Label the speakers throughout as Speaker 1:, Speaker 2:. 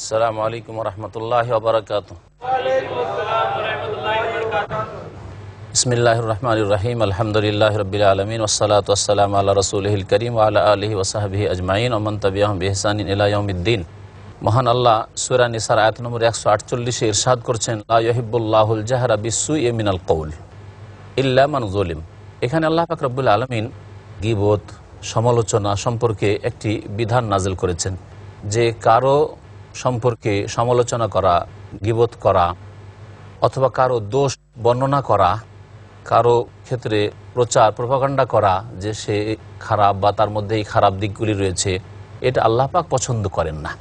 Speaker 1: আসসালামু আলাইকুম ওয়া রাহমাতুল্লাহি ওয়া বারাকাতুহু। বিসমিল্লাহির রহমানির রহিম। আলহামদুলিল্লাহি রাব্বিল আলামিন ওয়াসসালাতু ওয়াসসালামু আলা রাসূলিহিল কারীম ওয়া আলা আলিহি ওয়া সাহবিহি আজমাইন ওয়া মান তাবিআহুম বিইহসানিন ইলা ইয়াউমিদ্দিন। মহান আল্লাহ সূরা নিসার আয়াত নম্বর 148 এ ইরশাদ করছেন, লা ইউহিব্বুল্লাহুল জাহরা বিসসুই মিনাল কওল ইল্লা মান যুলিম। এখানে আল্লাহ পাক রব্বুল আলামিন গীবত, সমালোচনা সম্পর্কে একটি বিধান নাজিল করেছেন যে কারো সম্পর্কে সমালোচনা করা, গীবত করা অথবা কারো দোষ বর্ণনা করা, কারো ক্ষেত্রে প্রচার প্রপাগান্ডা করা যে সে খারাপ বা তার মধ্যে এই খারাপ দিকগুলি রয়েছে, এটা আল্লাহ পাক পছন্দ করেন না।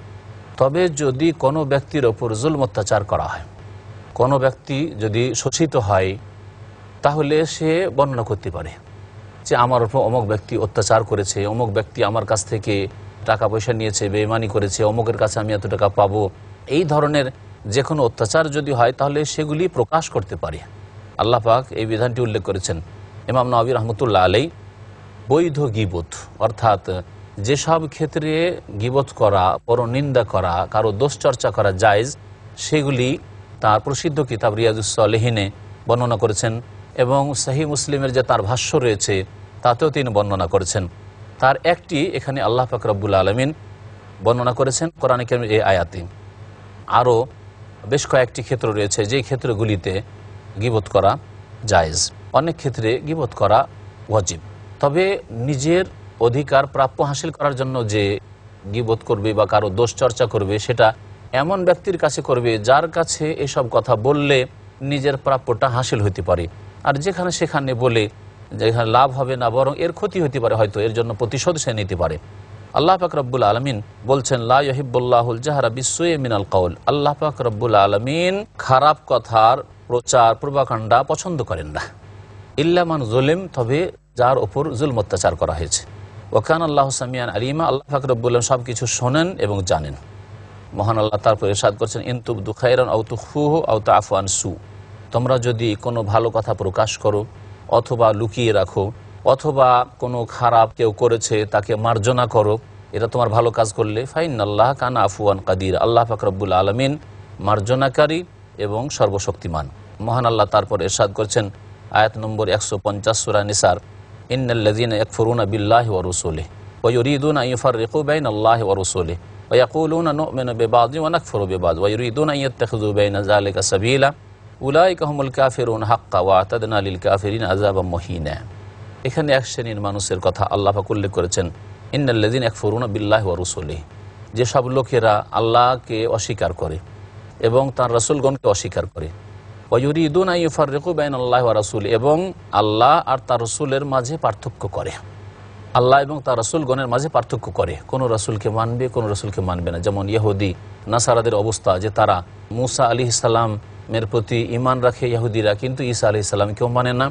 Speaker 1: তবে যদি কোনো ব্যক্তির ওপর জুলম অত্যাচার করা হয়, কোনো ব্যক্তি যদি শোষিত হয়, তাহলে সে বর্ণনা করতে পারে যে আমার ওপর অমুক ব্যক্তি অত্যাচার করেছে, অমুক ব্যক্তি আমার কাছ থেকে টাকা পয়সা নিয়েছে, বেঈমানি করেছে, অমুকের কাছে আমি এত টাকা পাবো। এই ধরনের যে কোনো অত্যাচার যদি হয় তাহলে সেগুলি প্রকাশ করতে পারে। আল্লাহ পাক এই বিধানটি উল্লেখ করেছেন। ইমাম নবী রহমতুল্লাহ আলাই বৈধ গীবত, অর্থাৎ যেসব ক্ষেত্রে গীবত করা, পরনিন্দা করা, কারো দোষ চর্চা করা জায়েজ, সেগুলি তার প্রসিদ্ধ কিতাব রিয়াজুস সালেহিনে বর্ণনা করেছেন এবং সহিহ মুসলিমের যে তার ভাষ্য রয়েছে তাতেও তিনি বর্ণনা করেছেন। তার একটি এখানে আল্লাহ পাক রব্বুল আলামিন বর্ণনা করেছেন কোরআন কারীমের এই আয়াতে। আরও বেশ কয়েকটি ক্ষেত্র রয়েছে যেই ক্ষেত্রগুলিতে গীবত করা জায়েজ, অনেক ক্ষেত্রে গীবত করা ওয়াজিব। তবে নিজের অধিকার প্রাপ্য হাসিল করার জন্য যে গীবত করবে বা কারো দোষ চর্চা করবে, সেটা এমন ব্যক্তির কাছে করবে যার কাছে এসব কথা বললে নিজের প্রাপ্যটা হাসিল হতে পারে। আর যেখানে সেখানে বলে যেখানে লাভ হবে না, বরং এর ক্ষতি হতে পারে, হয়তো এর জন্য প্রতিশোধ সে নিতে পারে। আল্লাহ পাক রব্বুল আলামিন বলছেন, লা ইউহিব্বুল্লাহুল জাহরা বিসসুই মিনাল কওল। আল্লাহ পাক রব্বুল আলামিন খারাপ কথার প্রচার প্রপাগান্ডা পছন্দ করেন না। ইল্লা মান যুলিম, তবে যার ওপর জুলম অত্যাচার করা হয়েছে। ওয়া কানা আল্লাহু সামিআন আলিমা, আল্লাহ পাক রব্বুল আলামিন সব কিছু শোনেন এবং জানেন। মহান আল্লাহ তারপর ইরশাদ করছেন, ইন তুবদু খায়রান আও তুখফুহু আও তা'ফু আন সু। তোমরা যদি কোনো ভালো কথা প্রকাশ করো অথবা লুকিয়ে রাখো, অথবা কোনো খারাপ কেউ করেছে তাকে মার্জনা করো, এটা তোমার ভালো কাজ করলে, ফাইনাল্লাহ কানা আফুয়ান কাদির, আল্লাহ পাক রব্বুল আলামিন মার্জনাকারী এবং সর্বশক্তিমান। মহান আল্লাহ তারপর ইরশাদ করছেন আয়াত নম্বর 150 সূরা নিসার, ইন্নাল্লাযীনা ইয়াকফুরুনা বিল্লাহি ওয়া রাসূলিহি ওয়া ইউরিদুনা আন ইউফাররিকু বাইনাল্লাহি ওয়া রাসূলিহি ওয়া ইয়াকুলুনা নু'মিনু বিবাযিন ওয়া নাকফুরু বিবায ওয়া ইউরিদুনা আন ইয়াত্তাখিযু বাইনা যালিকা সাবিলা উলাইকা হুমুল কাফিরুন হাক্কা ওয়া আ'তাদনা লিল কাফিরিনা আযাবাম মুহিনা। এখানে এক শ্রেণীর মানুষের কথা আল্লাহ পাক উল্লেখ করেছেন, ইন্নাল্লাযীনা ইয়াকফুরুনা বিল্লাহি ওয়া রাসূলিহি, যেসব লোকেরা আল্লাহকে অস্বীকার করে এবং তার রাসূলগণকে অস্বীকার করে, ওয়া ইউরিদুনা আন ইউফাররিকু বাইনাল্লাহি ওয়া রাসূলিহি, এবং আল্লাহ আর তার রাসূলের মাঝে পার্থক্য করে, আল্লাহ এবং তার রাসূলগণের মাঝে পার্থক্য করে, কোন রাসূলকে মানবে কোন রাসূলকে মানবে না। যেমন ইহুদি নাসারাদের অবস্থা, যে তারা মূসা আলাইহিস সালামের প্রতি ঈমান রাখে ইহুদিরা, কিন্তু ঈসা আলাইহিস সালামকেও মানে না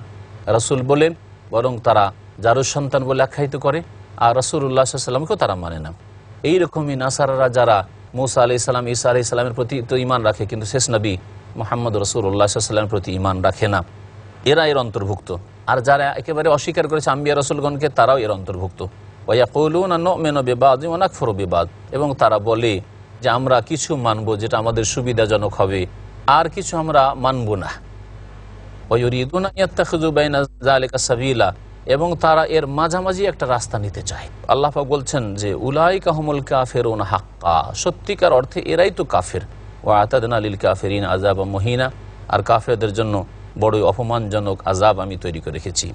Speaker 1: রাসূল বলে, বরং তারা জারুর সন্তান বলে আখ্যায়িত করে, আর রাসূলুল্লাহ সাল্লাল্লাহু আলাইহি ওয়াসাল্লামকেও তারা মানে না। এইরকমই নাসারারা যারা মূসা আলাইহিস সালাম, ঈসা আলাইহিস সালামের প্রতি তো ঈমান রাখে, কিন্তু শেষ নবী মুহাম্মদ রাসূলুল্লাহ সাল্লাল্লাহু আলাইহি ওয়াসাল্লামের প্রতি ঈমান রাখে না, এরা এর অন্তর্ভুক্ত। আর যারা একেবারে অস্বীকার করেছে আম্বিয়া রাসূলগণকে, তারাও এর অন্তর্ভুক্ত। ওয়া ইয়াকুলুনা নু'মিনু বিবাযিন ওয়া নাকফুরু বিবায, এবং তারা বলে যে আমরা কিছু মানব যেটা আমাদের সুবিধাজনক হবে, আর কিছু আমরা মানব না। ওয়া ইউরিদুনা আন ইয়াত্তাখিযু বাইনা যালিকা সাবিলা, এবং তারা এর মাঝামাঝি একটা রাস্তা নিতে চায়। আল্লাহ পাক বলছেন যে উলাইকা হুমুল কাফিরুনা হাক্কা, সত্যিকার অর্থে এরাই তো কাফের। ওয়া আ'তাদনা লিল কাফিরিনা আযাবাম মুহিনা, আর কাফেরদের জন্য বড়ই অপমানজনক আযাব আমি তৈরি করে রেখেছি।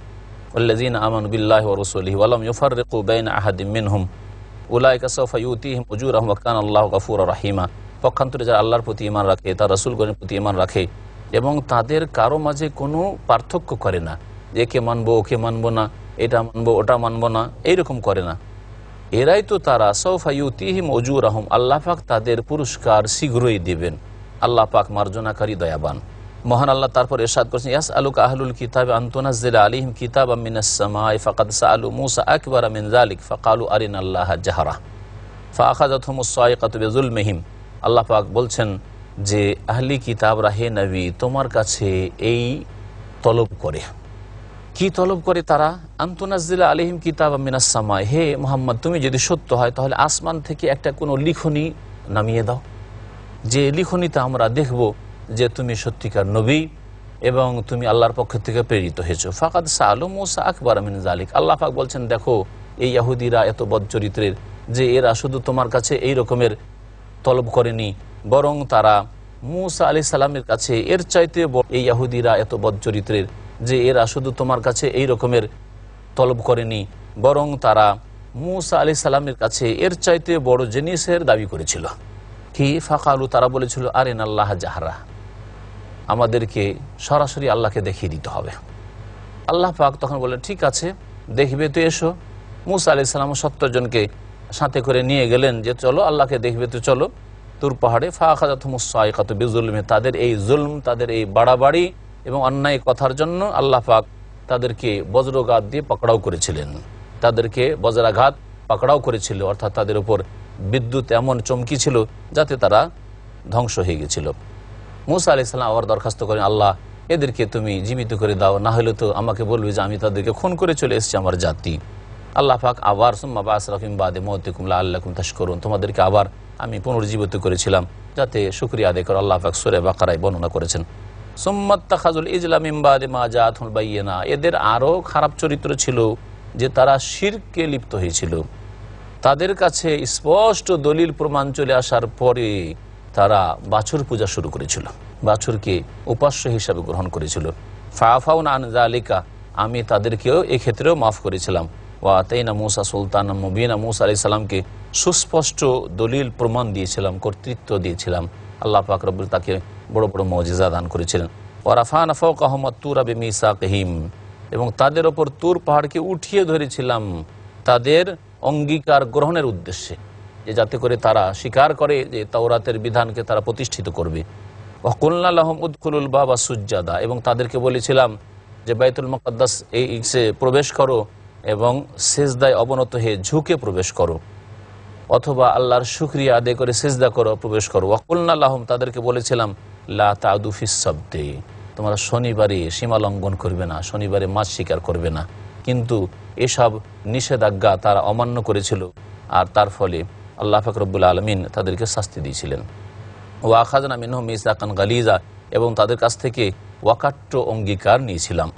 Speaker 1: আল্লাযীনা আমানু বিল্লাহি ওয়া রাসূলিহি ওয়া লাম ইউফাররিকু বাইনা আহাদিম মিনহুম উলাইকা সাওফা ইউতিহিম উজুরাহুম ওয়া কানা আল্লাহু গফুরুর রহিমা। পক্ষান্তরে যারা আল্লাহর প্রতি ঈমান রাখে, তার রাসূলগণের প্রতি ঈমান রাখে এবং তাদের কারো মাঝে কোনো পার্থক্য করে না, একে মানবো ওকে মানবো না, এটা মানবো ওটা মানবো না, এইরকম করে না, এরাই তো তারা সাওফা ইউতিহিম উজুরাহুম, আল্লাহ পাক তাদের পুরস্কার শীঘ্রই দিবেন। আল্লাহ পাক মার্জনাকারী, দয়াবান। মহান আল্লাহ তারপর ইরশাদ করেছেন, ইয়াসআলুকা আহলুল কিতাবি আন তুনাজ্জিলা আলাইহিম কিতাবাম মিনাস সামাই ফাকাদ সাআলু মূসা আকবারা মিন যালিক ফাকালু আরিনাল্লাহা জাহরা ফাআখাযাতহুমুস সাইকাতু বিযুলমিহিম। আল্লাহ পাক বলছেন যে আহলি কিতাবরা, হে নবী, তোমার কাছে এই তলব করে। কি তলব করে তারা? আনতুনাজ্জিলা আলাইহিম কিতাবাম মিনাস সামাই, হে মুহাম্মদ, তুমি যদি সত্য হয় তাহলে আসমান থেকে একটা কোনো লিখনি নামিয়ে দাও। যে লিখনিতে আমরা দেখব যে তুমি সত্যিকার নবী এবং তুমি আল্লাহর পক্ষ থেকে প্রেরিত হয়েছো। ফাকাদ সাআলু মূসা আকবার মিন যালিক। আল্লাহ পাক বলছেন, দেখো এই ইহুদিরা এত বদচরিত্রের যে এরা শুধু তোমার কাছে এই রকমের তলব করেনি, বরং তারা মূসা আলাইহিস সালামের কাছে এর চাইতে এই ইহুদিরা এত বদচরিত্রের যে এরা শুধু তোমার কাছে এই রকমের তলব করেনি, বরং তারা মূসা আলাইহিস সালামের কাছে এর চাইতে বড় জিনিসের দাবি করেছিল। কি? ফাকালু, তারা বলেছিল, আরিনাল্লাহ জাহরা, আমাদেরকে সরাসরি আল্লাহকে দেখিয়ে দিতে হবে। আল্লাহ পাক তখন বললেন, ঠিক আছে, দেখবে তো এসো। মূসা আলাইহিস সালাম 70 জনকে সাথে করে নিয়ে গেলেন যে চলো আল্লাহকে দেখবে তো চলো তুর পাহাড়ে। ফাআখাযাতহুমুস সাইকাতু বিযুলমি, তাদের এই জুলম, তাদের এই বাড়াবাড়ি এবং অন্যায় কথার জন্য আল্লাহ পাক তাদেরকে বজ্রঘাত দিয়ে পাকড়াও করেছিলেন, তাদেরকে বজ্রাঘাত পাকড়াও করেছিল, অর্থাৎ তাদের উপর বিদ্যুৎ এমন চমকি ছিল যাতে তারা ধ্বংস হয়ে গেছিল। মূসা আলাইহিস সালাম আবার দরখাস্ত করেন, আল্লাহ এদেরকে তুমি জীবিত করে দাও, না হলে তো আমাকে বলবে যে আমি তাদেরকে খুন করে চলে এসেছি আমার জাতি। আল্লাহ পাক আবার সুম্মা বা'আসরাকুম বা'দা মাউতিকুম লাআল্লাকুম তাশকুরুন, তোমাদেরকে আবার আমি পুনর্জীবিত করেছিলাম যাতে শুকরিয়া আদায় করো। আল্লাহ পাক সূরা বাকারায় বর্ণনা করেছেন। সুম্মাত্তাখাযুল ইজলা মিন বা'দি মা জাআতহুল বায়্যিনা, এদের আরও খারাপ চরিত্র ছিল যে তারা শিরকে লিপ্ত হয়েছিল। তাদের কাছে স্পষ্ট দলিল প্রমাণ চলে আসার পরে তারা বাছুর পূজা শুরু করেছিল, বাছুরকে উপাস্য হিসাবে গ্রহণ করেছিল। ফাআফাউনা আন যালিকা, আমি তাদেরকেও এক্ষেত্রেও মাফ করেছিলাম। ওয়া আতাইনা মূসা সুলতানাম মুবিনা, মূসা আলাইহিস সালামকে সুস্পষ্ট দলিল প্রমাণ দিয়েছিলাম, কর্তৃত্ব দিয়েছিলাম। আল্লাহ পাক রব্বুল তাকে বড় বড় মুজিজা দান করেছিলেন। ওয়া রাফা'না ফাওকাহুম আত-তুরা বিমিসাকিহিম, এবং তাদের ওপর তুর পাহাড়কে উঠিয়ে ধরেছিলাম তাদের অঙ্গীকার গ্রহণের উদ্দেশ্যে, যে যাতে করে তারা স্বীকার করে যে তাওরাতের বিধানকে তারা প্রতিষ্ঠিত করবে। ওয়া কুলনা লাহুম উদখুলুল বাবা সুজ্জাদা, এবং তাদেরকে বলেছিলাম যে বাইতুল মুকাদ্দাস এই প্রবেশ করো এবং সিজদায় অবনত হয়ে ঝুঁকে প্রবেশ করো, অথবা আল্লাহর শুকরিয়া আদায় করে সিজদা করো, প্রবেশ করো। ওয়া কুলনা লাহুম, তাদেরকে বলেছিলাম, লা তা'দু ফিস সাবতি, তোমরা শনিবারে সীমা লঙ্ঘন করবে না, শনিবারে মাছ শিকার করবে না। কিন্তু এসব নিষেধাজ্ঞা তারা অমান্য করেছিল, আর তার ফলে আল্লাহ পাক রব্বুল আলামিন তাদেরকে শাস্তি দিয়েছিলেন। ওয়া আখাযনা মিনহুম মিসাকান গালিজা, এবং তাদের কাছ থেকে ওয়াকাট্য অঙ্গীকার নিয়েছিলাম।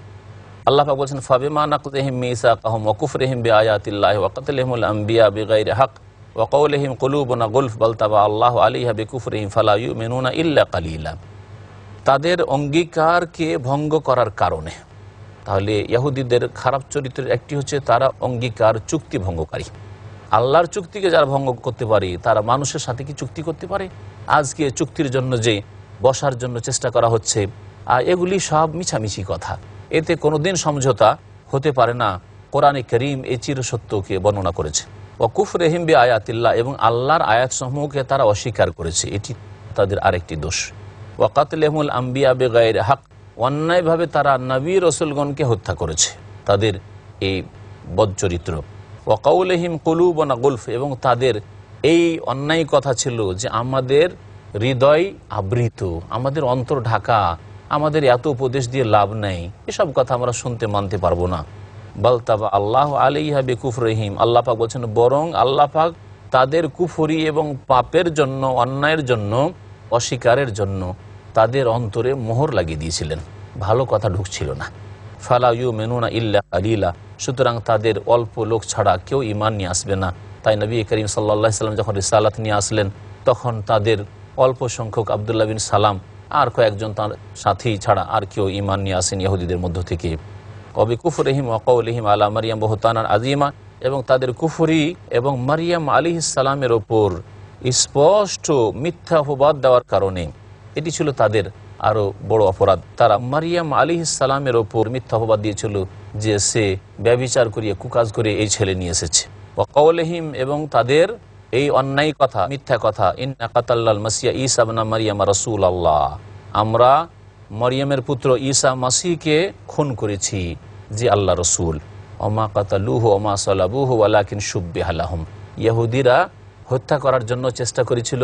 Speaker 1: আল্লাহ পাক বলছেন, ফাবিমা নাকযিহিম মিসাকাহুম ওয়া কুফরিহিম বিআয়াতিল্লাহি ওয়া কাতলিহিমুল আমবিয়া বিগাইরি হক ওয়া কাওলিহিম কুলুবুনা গুলফ বাল তাবা আল্লাহু আলাইহা বিকুফরিহিম ফালা ইউমিনুনা ইল্লা কালিলা। তাদের অঙ্গীকারকে ভঙ্গ করার কারণে, তাহলে ইহুদিদের খারাপ চরিত্রের একটি হচ্ছে তারা অঙ্গীকার চুক্তি ভঙ্গকারী। আল্লাহর চুক্তিকে যারা ভঙ্গ করতে পারে তারা মানুষের সাথে কি চুক্তি করতে পারে? আজকে চুক্তির জন্য যে বসার জন্য চেষ্টা করা হচ্ছে, এগুলি সব মিছামিছি কথা, এতে কোনোদিন সমঝোতা হতে পারে না। কোরআনে কারীম এই চিরসত্যকে বর্ণনা করেছে। ওয়া কুফরিহিম বিআয়াতিল্লাহ, এবং আল্লাহর আয়াতসমূহকে তারা অস্বীকার করেছে, এটি তাদের আরেকটি দোষ। ওয়া কাতলিহিমুল আমবিয়া বিগাইরি হক, অন্যায়ভাবে তারা নবী রাসূলগণকে হত্যা করেছে, তাদের এই বদচরিত্র। ওয়া কাওলিহিম কুলুবুনা গুলফ, এবং তাদের এই অন্যায় কথা ছিল যে আমাদের হৃদয় আবৃত, আমাদের অন্তর ঢাকা, আমাদের এত উপদেশ দিয়ে লাভ নেই, এসব কথা আমরা শুনতে মানতে পারবো না। বাল তাবা আল্লাহু আলাইহা বিকুফরিহিম, আল্লাহ পাক বলছেন বরং আল্লাহ পাক তাদের কুফরি এবং পাপের জন্য, অন্যায়ের জন্য, অস্বীকারের জন্য তাদের অন্তরে মোহর লাগিয়ে দিয়েছিলেন, ভালো কথা ঢুকছিল না। ফালা ইউমিনুনা ইল্লা কালিলা, সুতরাং তাদের অল্প লোক ছাড়া কেউ ঈমান নিয়ে আসবে না। তাই নবী করিম সাল্লাল্লাহু আলাইহি ওয়াসাল্লাম যখন রিসালাত নিয়ে আসলেন, তখন তাদের অল্প সংখ্যক আব্দুল্লাহ বিন সালাম আর কয়েকজন তার সাথী ছাড়া আর কেউ ঈমান নিয়ে আসেন ইহুদিদের মধ্য থেকে। কবি কুফরিহিম ওয়া কাওলিহিম আলা মারিয়াম বুহতানান আযীমা, এবং তাদের কুফরি এবং মারিয়াম আলাইহিস সালামের ওপর স্পষ্ট মিথ্যা অপবাদ দেওয়ার কারণে এটি ছিল তাদের আরও বড় অপরাধ। তারা মারিয়াম আলাইহিস সালামের ওপর মিথ্যা অপবাদ দিয়েছিল যে সে ব্যভিচার করিয়ে, কুকাজ করে এই ছেলে নিয়ে এসেছে। ওয়া কাওলিহিম, এবং তাদের এই অন্যায় কথা, মিথ্যা কথা, ইন্না কাতাল্লাল মাসিয়া ঈসা ইবনা মারিয়াম রাসূলুল্লাহ, আমরা মরিয়মের পুত্র ঈসা মাসিহকে খুন করেছি, যে আল্লাহ রসুল। ওমা কাতালুহু ওমা সালাবুহু ওয়ালাকিন শুব্বিহা লাহুম, ইহুদিরা হত্যা করার জন্য চেষ্টা করেছিল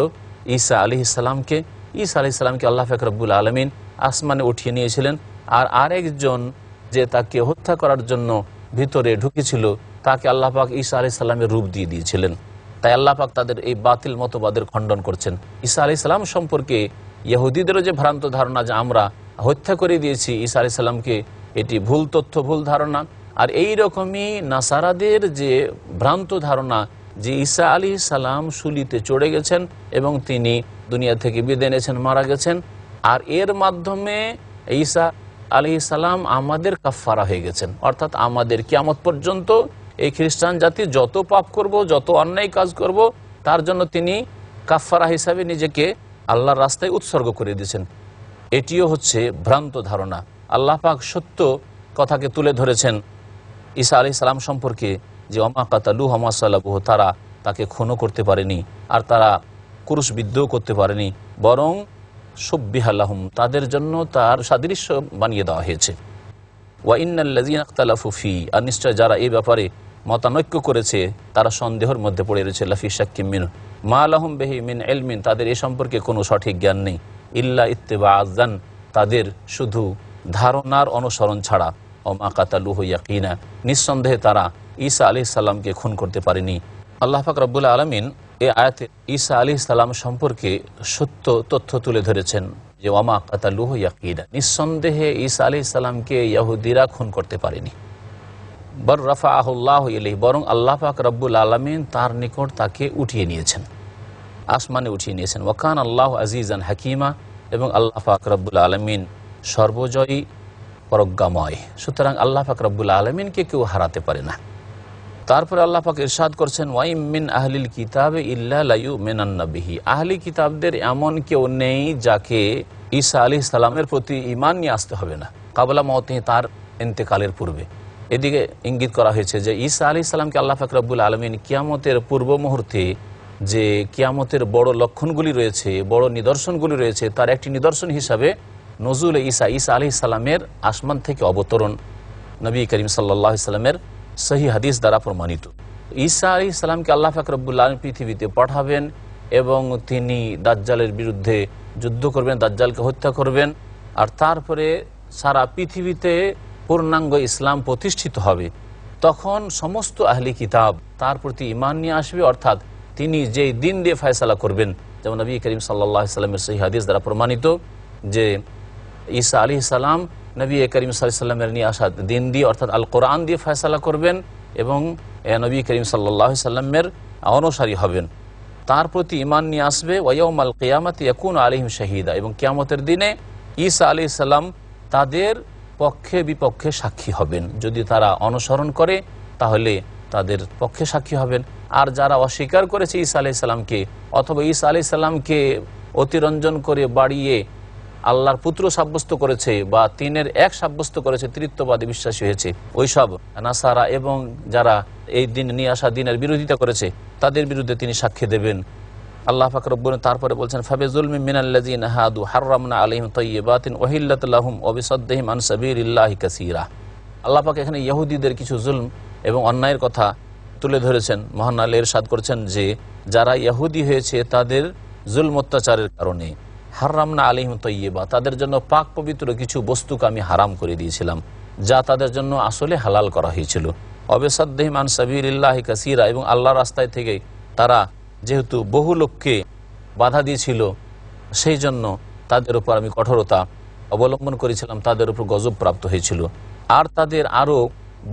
Speaker 1: ঈসা আলাইহিস সালামকে। ঈসা আলাইহিস সালামকে আল্লাহ পাক রব্বুল আলামিন আসমানে উঠিয়ে নিয়েছিলেন, আর আরেকজন যে তাকে হত্যা করার জন্য ভিতরে ঢুকেছিল তাকে আল্লাহ পাক ঈসা আলাইহিস সালামের রূপ দিয়ে দিয়েছিলেন। তাই আল্লাহ পাক তাদের এই বাতিল মতবাদের খণ্ডন করছেন। ঈসা আলাইহিস সালাম সম্পর্কে ইহুদিদেরও যে ভ্রান্ত ধারণা যে আমরা হত্যা করে দিয়েছি ঈসা আলাইহিস সালামকে, এটি ভুল তথ্য, ভুল ধারণা। আর এই রকমই নাসারাদের যে ভ্রান্ত ধারণা যে ঈসা আলাইহিস সালাম শুলিতে চড়ে গেছেন এবং তিনি দুনিয়া থেকে বিদায় নিয়েছেন, মারা গেছেন, আর এর মাধ্যমে ঈসা আলাইহিস সালাম আমাদের কাফফারা হয়ে গেছেন, অর্থাৎ আমাদের কিয়ামত পর্যন্ত এই খ্রিস্টান জাতি যত পাপ করব, যত অন্যায় কাজ করব, তার জন্য তিনি কাফফারা হিসাবে নিজেকে আল্লাহর রাস্তায় উৎসর্গ করে দিয়েছেন। এটিও হচ্ছে ভ্রান্ত ধারণা। আল্লাহ পাক সত্য কথাকে তুলে ধরেছেন ঈসা আলাইহিস সালাম সম্পর্কে যে ওমা কাতালুহু ওমা সালাবুহু, তারা তাকে খুনও করতে পারেনি আর তারা ক্রুশবিদ্ধও করতে পারেনি, বরং শুব্বিহা লাহুম, তাদের জন্য তার সাদৃশ্য বানিয়ে দেওয়া হয়েছে। ওয়া ইন্নাল্লাযীনা ইখতালাফু ফী, আর নিশ্চয় যারা এই ব্যাপারে মতানৈক্য করেছে তারা সন্দেহের মধ্যে পড়ে রয়েছে, লাফি শাক্কিম মিনহু মা লাহুম বিহি মিন ইলমিন, তাদের এ সম্পর্কে কোনো সঠিক জ্ঞান নেই, ইল্লা ইত্তিবাআযান, তাদের শুধু ধারণার অনুসরণ ছাড়া, ওমা কাতালুহু ইয়াকিনা, নিঃসন্দেহে তারা ঈসা আলাইহিস সালামকে খুন করতে পারেনি। আল্লাহ পাক রব্বুল আলামিন এই আয়াতে ঈসা আলাইহিস সালাম সম্পর্কে সত্য তথ্য তুলে ধরেছেন যে ওমা কাতালুহু ইয়াকিনা, নিঃসন্দেহে ঈসা আলাইহিস সালামকে ইহুদিরা খুন করতে পারেনি। বর রাফাআহুল্লাহু ইলাইহি, বরং আল্লাহ পাক রব্বুল আলামিন তার নিকট তাকে উঠিয়ে নিয়েছেন, আসমানে উঠিয়ে নিয়েছেন। ওয়া কানা আল্লাহু আজিজান হাকিমা, এবং আল্লাহ পাক রব্বুল আলামিন সর্বজয়ী, প্রজ্ঞাময়। সুতরাং আল্লাহ পাক রব্বুল আলামিনকে কেউ হারাতে পারে না। তারপরে আল্লাহ পাক ইরশাদ করছেন ওয়াইম মিন আহলিল কিতাবে ইল্লা লা ইউমিনান্না বিহি, আহলি কিতাবদের এমন কেউ নেই যাকে ঈসা আলাইহিস সালামের প্রতি ঈমান নিয়ে আসতে হবে না, কাবলা মওতিহি, তার ইন্তেকালের পূর্বে। এদিকে ইঙ্গিত করা হয়েছে যে ঈসা আলাইহিস সালামকে আল্লাহ পাক রব্বুল আলামিন কিয়ামতের পূর্ব মুহূর্তে যে কিয়ামতের বড় লক্ষণগুলি রয়েছে, বড় নিদর্শনগুলি রয়েছে, তার একটি নিদর্শন হিসাবে নজুলে ঈসা আলাইহিস সালামের আসমান থেকে অবতরণ নবী করিম সাল্লাল্লাহু আলাইহি সাল্লামের সহি হাদিস দ্বারা প্রমাণিত। ঈসা আলাইহিস সালামকে আল্লাহ পাক রব্বুল আলামিন পৃথিবীতে পাঠাবেন এবং তিনি দাজ্জালের বিরুদ্ধে যুদ্ধ করবেন, দাজ্জালকে হত্যা করবেন, আর তারপরে সারা পৃথিবীতে পূর্ণাঙ্গ ইসলাম প্রতিষ্ঠিত হবে। তখন সমস্ত আহলি কিতাব তার প্রতি ঈমান নিয়ে আসবে, অর্থাৎ তিনি যেই দিন দিয়ে ফয়সালা করবেন, যেমন নবী করিম সাল্লাল্লাহু আলাইহি সাল্লামের সহি হাদিস দ্বারা প্রমাণিত যে ঈসা আলাইহিস সালাম নবী করিম সাল্লাল্লাহু আলাইহি সাল্লামের নিয়ে আসা দিন দিয়ে, অর্থাৎ আল কোরআন দিয়ে ফয়সালা করবেন এবং নবী করিম সাল্লাল্লাহু আলাইহি সাল্লামের অনুসারী হবেন, তার প্রতি ঈমান নিয়ে আসবে। ওয়া ইয়াউমাল কিয়ামাতি ইয়াকুনু আলাইহিম শাহীদা, এবং কিয়ামতের দিনে ঈসা আলাইহিস সালাম তাদের পক্ষে বিপক্ষে সাক্ষী হবেন। যদি তারা অনুসরণ করে তাহলে তাদের পক্ষে সাক্ষী হবেন, আর যারা অস্বীকার করেছে ঈসা আলাইহিস সালামকে, অথবা ঈসা আলাইহিস সালামকে অতিরঞ্জন করে বাড়িয়ে আল্লাহর পুত্র সাব্যস্ত করেছে বা তিনের এক সাব্যস্ত করেছে, তৃতীয়বাদী বিশ্বাসী হয়েছে, ওইসব নাসারা এবং যারা এই দিন নিয়ে আসা দিনের বিরোধিতা করেছে, তাদের বিরুদ্ধে তিনি সাক্ষ্য দেবেন। আল্লাহ পাক রব্বুল তারপরে বলছেন ফাবিজুলমিন মিনাল্লাযিনা হাদু হাররামনা আলাইহিম তাইয়্যিবাতিন উহিল্লাত লাহুম ওয়া বিসাদ্দিহিম আন সাবিলিল্লাহি কাসীরা। আল্লাহ পাক এখানে ইহুদিদের কিছু জুলম এবং অন্যায়ের কথা তুলে ধরেছেন। মহান আল্লাহ ইরশাদ করেছেন যে যারা ইহুদি হয়েছে তাদের জুলম অত্যাচারের কারণে হাররামনা আলাইহিম তাইয়্যিবা, তাদের জন্য পাক পবিত্র কিছু বস্তুকে আমি হারাম করে দিয়েছিলাম যা তাদের জন্য আসলে হালাল করা হয়েছিল। ওয়া বিসাদ্দিহিম আন সাবিলিল্লাহি কাসীরা, এবং আল্লাহর রাস্তায় থেকে তারা যেহেতু বহু লোককে বাধা দিয়েছিল, সেই জন্য তাদের উপর আমি কঠোরতা অবলম্বন করেছিলাম, তাদের উপর গজব প্রাপ্ত হয়েছিল। আর তাদের আরও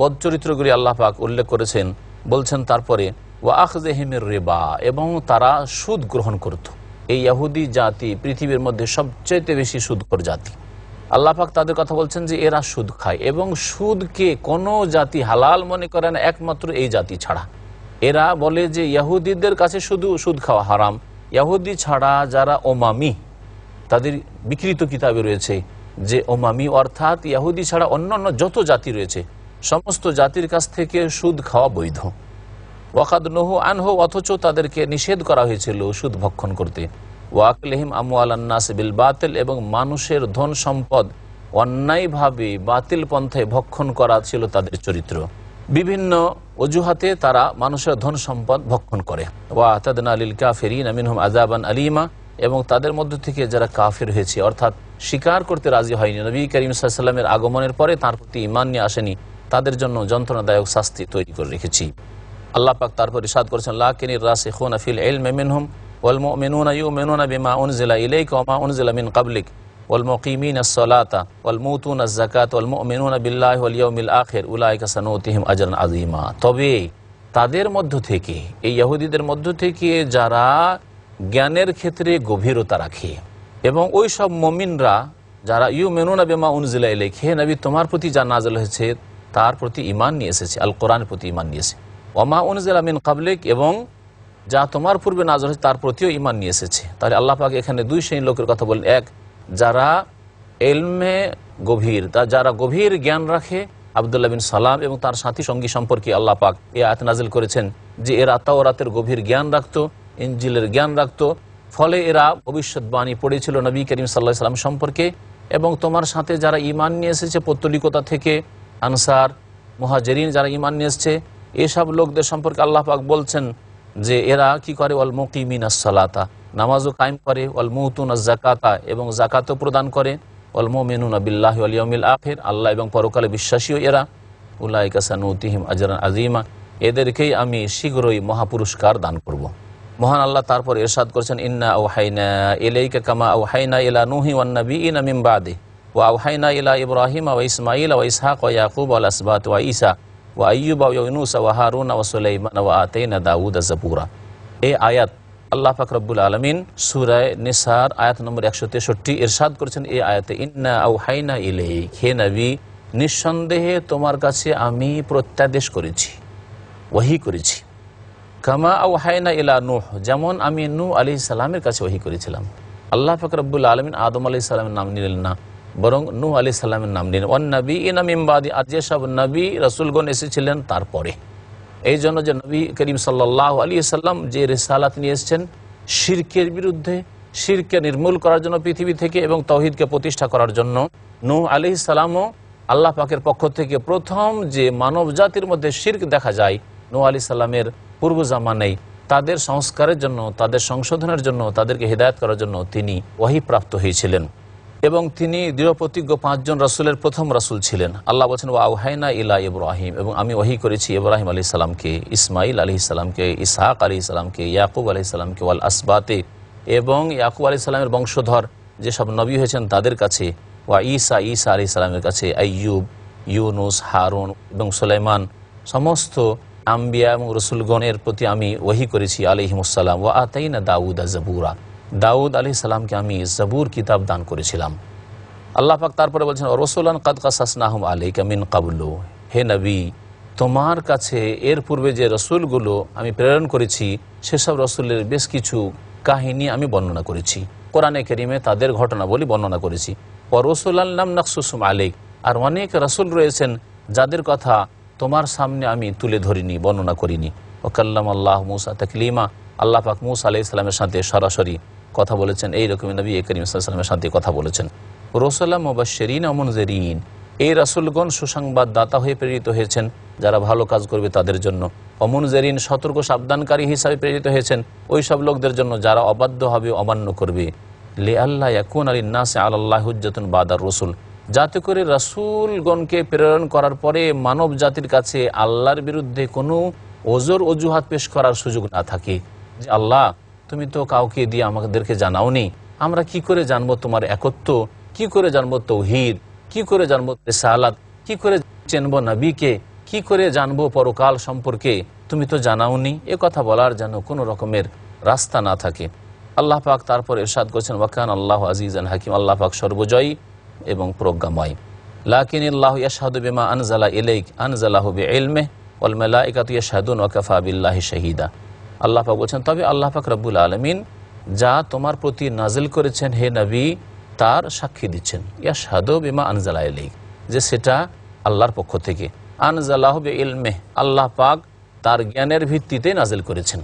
Speaker 1: বদচরিত্রগুলি আল্লাহ পাক উল্লেখ করেছেন, বলছেন তারপরে ওয়া আখযিহিমির রিবা, এবং তারা সুদ গ্রহণ করত। এই ইহুদি জাতি পৃথিবীর মধ্যে সবচেয়ে বেশি সুদখোর জাতি। আল্লাহ পাক তাদের কথা বলছেন যে এরা সুদ খায়, এবং সুদকে কোনো জাতি হালাল মনে করে না একমাত্র এই জাতি ছাড়া। এরা বলে যে ইহুদিদের কাছে শুধু সুদ খাওয়া হারাম, ইহুদি ছাড়া যারা ওমামি, তাদের বিকৃত কিতাবে রয়েছে যে ওমামি অর্থাৎ ইহুদি ছাড়া অন্যান্য যত জাতি রয়েছে সমস্ত জাতির কাছ থেকে সুদ খাওয়া বৈধ। ওয়াকাদ নহু আনহু, অথচ তাদেরকে নিষেধ করা হয়েছিল সুদ ভক্ষণ করতে। ওয়াকলিহিম আমওয়ালান নাস বিল বাতিল, এবং মানুষের ধন সম্পদ অন্যায়ভাবে বাতিল পন্থায় ভক্ষণ করা ছিল তাদের চরিত্র। বিভিন্ন অজুহাতে তারা মানুষের ধন সম্পদ ভক্ষণ করে। ওয়া আতাদনা লিল কাফিরিনা মিনহুম আযাবান আলীমা, এবং তাদের মধ্য থেকে যারা কাফির হয়েছে অর্থাৎ স্বীকার করতে রাজি হয়নি, নবী করিম সাল্লাল্লাহু আলাইহি ওয়াসাল্লামের আগমনের পরে তার প্রতি ঈমান নিয়ে আসেনি, তাদের জন্য যন্ত্রণাদায়ক শাস্তি তৈরি করে রেখেছি। আল্লাহ পাক তারপর ইরশাদ করেছেন লাকিনির রাসিখুনা ফিল ইলমি মিনহুম ওয়াল মুমিনুনা ইউমিনুনা বিমা উনজিলা ইলাইকা ওয়া মা উনজিলা মিন ক্বাবলিক ওয়াল মুকিমিনাস সালাতা ওয়াল মুতুনাজ যাকাত ওয়াল মুমিনুনা বিল্লাহি ওয়াল ইয়াউমিল আখির উলাইকা সানুতিহিম আজরান আযীমা। তবে তাদের মধ্য থেকে, এই ইহুদিদের মধ্য থেকে যারা জ্ঞানের ক্ষেত্রে গভীরতা রাখে এবং ওই সব মুমিনরা যারা ইউমিনুনা বিমা উনজিলা ইলাইকা, হে নবী তোমার প্রতি যা নাযিল হয়েছে তার প্রতি ঈমান নিয়ে এসেছে, আল কোরআনের প্রতি ঈমান নিয়ে এসেছে, ওয়া মা উনজিলা মিন ক্বাবলিক এবং যা তোমার পূর্বে নাযিল হয়েছে তার প্রতিও ঈমান নিয়ে এসেছে। তাহলে আল্লাহ পাক এখানে দুই শ্রেণীর লোকের কথা বলেন। এক, যারা ইলমে গভীর, যারা গভীর জ্ঞান রাখে, আব্দুল্লাহ বিন সালাম এবং তার সাথী সঙ্গী সম্পর্কে আল্লাহ পাক এই আয়াত নাজিল করেছেন যে এরা তাওরাতের গভীর জ্ঞান রাখতো, ইনজিলের জ্ঞান রাখতো, ফলে এরা ভবিষ্যৎবাণী পড়েছিল নবী করিম সাল্লাল্লাহু আলাইহি ওয়াসাল্লাম সম্পর্কে। এবং তোমার সাথে যারা ঈমান নিয়ে এসেছে পৌত্তলিকতা থেকে, আনসার মুহাজিরিন যারা ঈমান নিয়ে এসেছে, এসব লোকদের সম্পর্কে আল্লাহ পাক বলছেন যে এরা কি করে, ওয়াল মুকিমিনাস সালাতা, নামাজও কায়েম করে, ওয়াল মুতুনাজ যাকাতা এবং যাকাতও প্রদান করে, ওয়াল মুমিনুনা বিল্লাহি ওয়াল ইয়াউমিল আখির, আল্লাহ এবং পরকালে বিশ্বাসীও এরা, উলাইকা সানুতিহিম আজরান আযীমা, এদেরকেই আমি শীঘ্রই মহাপুরস্কার দান করব। মহান আল্লাহ তারপর ইরশাদ করেছেন ইন্না আওহাইনা ইলাইকা কামা আওহাইনা ইলা নূহি ওয়ান নাবিয়িনা মিন বাদি ওয়া আওহাইনা ইলা ইব্রাহিম ওয়া ইসমাঈল ওয়া ইসহাক ওয়া ইয়াকুব ওয়াল আসবাত ওয়া ঈসা ওয়া আইয়ুব ওয়া ইউনুস ওয়া হারুন ওয়া সুলাইমান ওয়া আতাইনা দাউদ যাবুরা। এই আয়াত আল্লাহ পাক রব্বুল আলামিন সূরা নিসার আয়াত নম্বর 163 ইরশাদ করেছেন এই আয়াতে ইন্না আওহাইনা ইলাইক, হে নবী নিঃসন্দেহে তোমার কাছে আমি প্রত্যাদেশ করেছি, ওহী করেছি, কামা আওহাইনা ইলা নূহ, যেমন আমি নূহ আলাইহিস সালামের কাছে ওহী করেছিলাম। আল্লাহ পাক রব্বুল আলামিন আদম আলাইহিস সালামের নাম নিলেন না, বরং নূহ আলাইহিস সালামের নাম নিলেন। ওয়ান নাবিয়িনা মিন বাদি, আর যেসব নবী রাসূলগণ এসেছিলেন তারপরে। এই জন্য যে নবী করিম সাল্লাল্লাহু আলাইহি ওয়াসাল্লাম যে রিসালাত নিয়ে এসেছেন শিরকের বিরুদ্ধে, শিরকে নির্মূল করার জন্য পৃথিবী থেকে এবং তাওহীদকে প্রতিষ্ঠা করার জন্য, নূহ আলাইহিস সালামও আল্লাহ পাকের পক্ষ থেকে প্রথম যে মানব জাতির মধ্যে শিরক দেখা যায় নূহ আলাইহিস সালামের পূর্ব জামানায়, তাদের সংস্কারের জন্য, তাদের সংশোধনের জন্য, তাদেরকে হিদায়াত করার জন্য তিনি ওহী প্রাপ্ত হয়েছিলেন এবং তিনি দৃঢ়প্রতিজ্ঞ 5 জন রাসূলের প্রথম রাসূল ছিলেন। আল্লাহ বলেছেন ওয়া আওহাইনা ইলা ইব্রাহিম, এবং আমি ওহী করেছি ইব্রাহিম আলাইহিস সালামকে, ইসমাঈল আলাইহিস সালামকে, ইসহাক আলাইহিস সালামকে, ইয়াকুব আলাইহিস সালামকে, ওয়াল আসবাতে এবং ইয়াকুব আলাইহিস সালামের বংশধর যেসব নবী হয়েছেন তাদের কাছে, ওয়া ঈসা আলাইহিস সালামের কাছে, আইয়ুব, ইউনুস, হারুন এবং সুলাইমান, সমস্ত আম্বিয়া এবং রসুলগণের প্রতি আমি ওহী করেছি আলাইহিমুস সালাম। ওয়া আতাইনা দাউদ যাবুরা, দাউদ আলাইহিস সালামকে আমি জাবুর কিতাব দান করেছিলাম। আল্লাহ পাক তারপরে বলছেন রাসূলান কাদ কাসাসনাহুম আলাইকা মিন ক্বাবলু, হে নবী তোমার কাছে এর পূর্বে যে রসুলগুলো আমি প্রেরণ করেছি সেসব রসুলের বেশ কিছু কাহিনী আমি বর্ণনা করেছি, কোরআনে কারীমে তাদের ঘটনাবলী বর্ণনা করেছি। ওয়া রাসূলান লাম নাকসুসুম আলাইক, আর অনেক রসুল রয়েছেন যাদের কথা তোমার সামনে আমি তুলে ধরিনি, বর্ণনা করিনি। ওয়া কাল্লামাল্লাহু মূসা তাকলিমা, আল্লাহ পাক মূসা আলাইহিস সালামের সাথে সরাসরি কথা বলেছেন, এই রকম নবী করিম সাল্লাল্লাহু আলাইহি ওয়াসাল্লামের সাথে কথা বলেছেন। রাসূলাম মুবাশশিরিন ওয়া মুনযিরিন, এই রাসূলগণ সুসংবাদদাতা হয়ে প্রেরিত হয়েছেন যারা ভালো কাজ করবে তাদের জন্য, ওয়া মুনযিরিন সতর্ক সাবধানকারী হিসাবে প্রেরিত হয়েছেন ওই সব লোকদের জন্য যারা অবাধ্য হবে, অমান্য করবে। লিআল্লা ইয়াকুনা লিন-নাসি আলাল্লাহি হুজ্জাতুন বাদার রাসূল, যাতে করে রাসূলগণকে প্রেরণ করার পরে মানব জাতির কাছে আল্লাহর বিরুদ্ধে কোনো ওজর অজুহাত পেশ করার সুযোগ না থাকে, যে আল্লাহ তুমি তো কাউকে দিয়ে আমাদেরকে জানাওনি, আমরা কি করে জানবো তোমার একত্ব, কি করে জানবো তাওহীদ, কি করে জানবো রিসালাত, কি করে চিনবো নবীকে, কি করে জানবো পরকাল সম্পর্কে, তুমি তো জানাওনি, এ কথা বলার যেন কোনো রকমের রাস্তা না থাকে। আল্লাহ পাক তারপর ইরশাদ করেছেন ওয়া কানা আল্লাহু আজিজান হাকিম, আল্লাহ পাক সর্বজয়ী এবং প্রজ্ঞাময়। লাকিনিল্লাহু ইয়াশহাদু বিমা আনজালা ইলাইক আনজালাহু বিইলমিহি ওয়াল মালায়েকাতু ইয়াশহাদুন ওয়া কাফা বিল্লাহি শাহিদা। আল্লাহ পাক বলছেন তবে আল্লাহ পাক রব্বুল আলামিন যা তোমার প্রতি নাজিল করেছেন হে নবী তার সাক্ষী দিচ্ছেন, ইয়াশহাদু বিমা আনজালা ইলাইক, যে সেটা আল্লাহর পক্ষ থেকে, আনজালাহু বিইলমিহি আল্লাহ পাক তার জ্ঞানের ভিত্তিতে নাজিল করেছেন।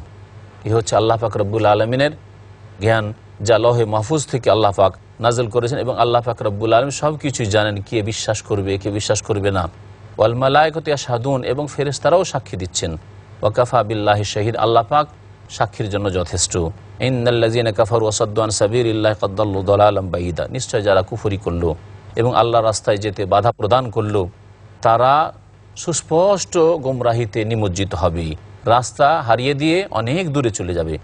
Speaker 1: এই হচ্ছে আল্লাহ পাক রব্বুল আলামিনের জ্ঞান, যা লৌহে মাহফুজ থেকে আল্লাহ পাক নাজিল করেছেন, এবং আল্লাহ পাক রব্বুল আলামিন সব কিছুই জানেন, কে বিশ্বাস করবে কে বিশ্বাস করবে না। ওয়াল মালায়েকাতু ইয়াশহাদুন, এবং ফেরেশতারাও সাক্ষী দিচ্ছেন। ওয়া কাফা বিল্লাহি শাহিদ, আল্লাহ পাক সাক্ষীর জন্য যথেষ্ট। ইন্নাল্লাযীনা কাফারু ওয়া সাদ্দু আন সাবিলিল্লাহি ক্বাদ দাল্লু দালালাম বাঈদা, নিশ্চয় যারা কুফরি করলো এবং আল্লাহর রাস্তায় যেতে বাধা প্রদান করলো তারা সুস্পষ্ট গোমরাহিতে নিমজ্জিত হবে। রাস্তা হারিয়ে দিয়ে অনেক দূরে চলে যাবে।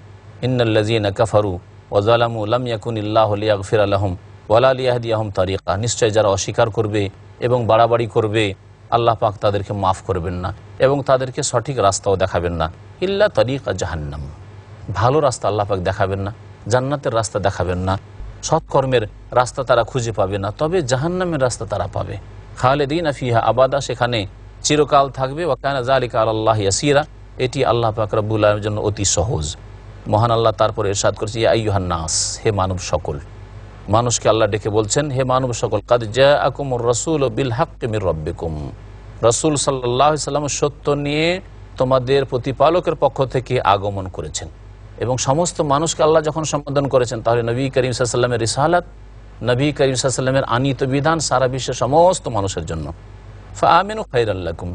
Speaker 1: ইন্নাল্লাযীনা কাফারু ওয়া যালামু লাম ইয়াকুনিল্লাহু লিয়াগফিরা লাহুম ওয়ালা লিয়াহদিয়াহুম তারিকা, নিশ্চয় যারা অস্বীকার করবে এবং বাড়াবাড়ি করবে আল্লাহ পাক তাদেরকে মাফ করবেন না এবং তাদেরকে সঠিক রাস্তাও দেখাবেন না। ইল্লা তারিকা জাহান্নাম, ভালো রাস্তা আল্লাহ পাক দেখাবেন না, জান্নাতের রাস্তা দেখাবেন না, সৎকর্মের রাস্তা তারা খুঁজে পাবে না, তবে জাহান্নামের রাস্তা তারা পাবে। খালিদিনা ফিহা আবাদা, সেখানে চিরকাল থাকবে। ওয়া কানা যালিকা আলাল্লাহি ইয়াসীরা, এটি আল্লাহ পাক রব্বুল আলামিনের জন্য অতি সহজ। মহান আল্লাহ তারপরে ইরশাদ করেছে, ইয়া আইয়ুহান নাস, হে মানব সকল। মানুষকে আল্লাহ ডেকে বলছেন, হে মানব সকল, কাদ জাআকুমুর রাসূলু বিল হাক্কি মির রাব্বিকুম, রাসূল সাল্লাল্লাহু আলাইহি ওয়াসাল্লাম সত্য নিয়ে তোমাদের প্রতিপালকের পক্ষ থেকে আগমন করেছেন। এবং সমস্ত মানুষকে আল্লাহ যখন সম্বোধন করেছেন, তাহলে নবী করিম সাল্লাল্লাহু আলাইহি ওয়াসাল্লামের রিসালাত, নবী করিম সাল্লাল্লাহু আলাইহি ওয়াসাল্লামের আনিত বিধান সারা বিশ্বের সমস্ত মানুষের জন্য। ফাআমিনু খায়রাল লাকুম,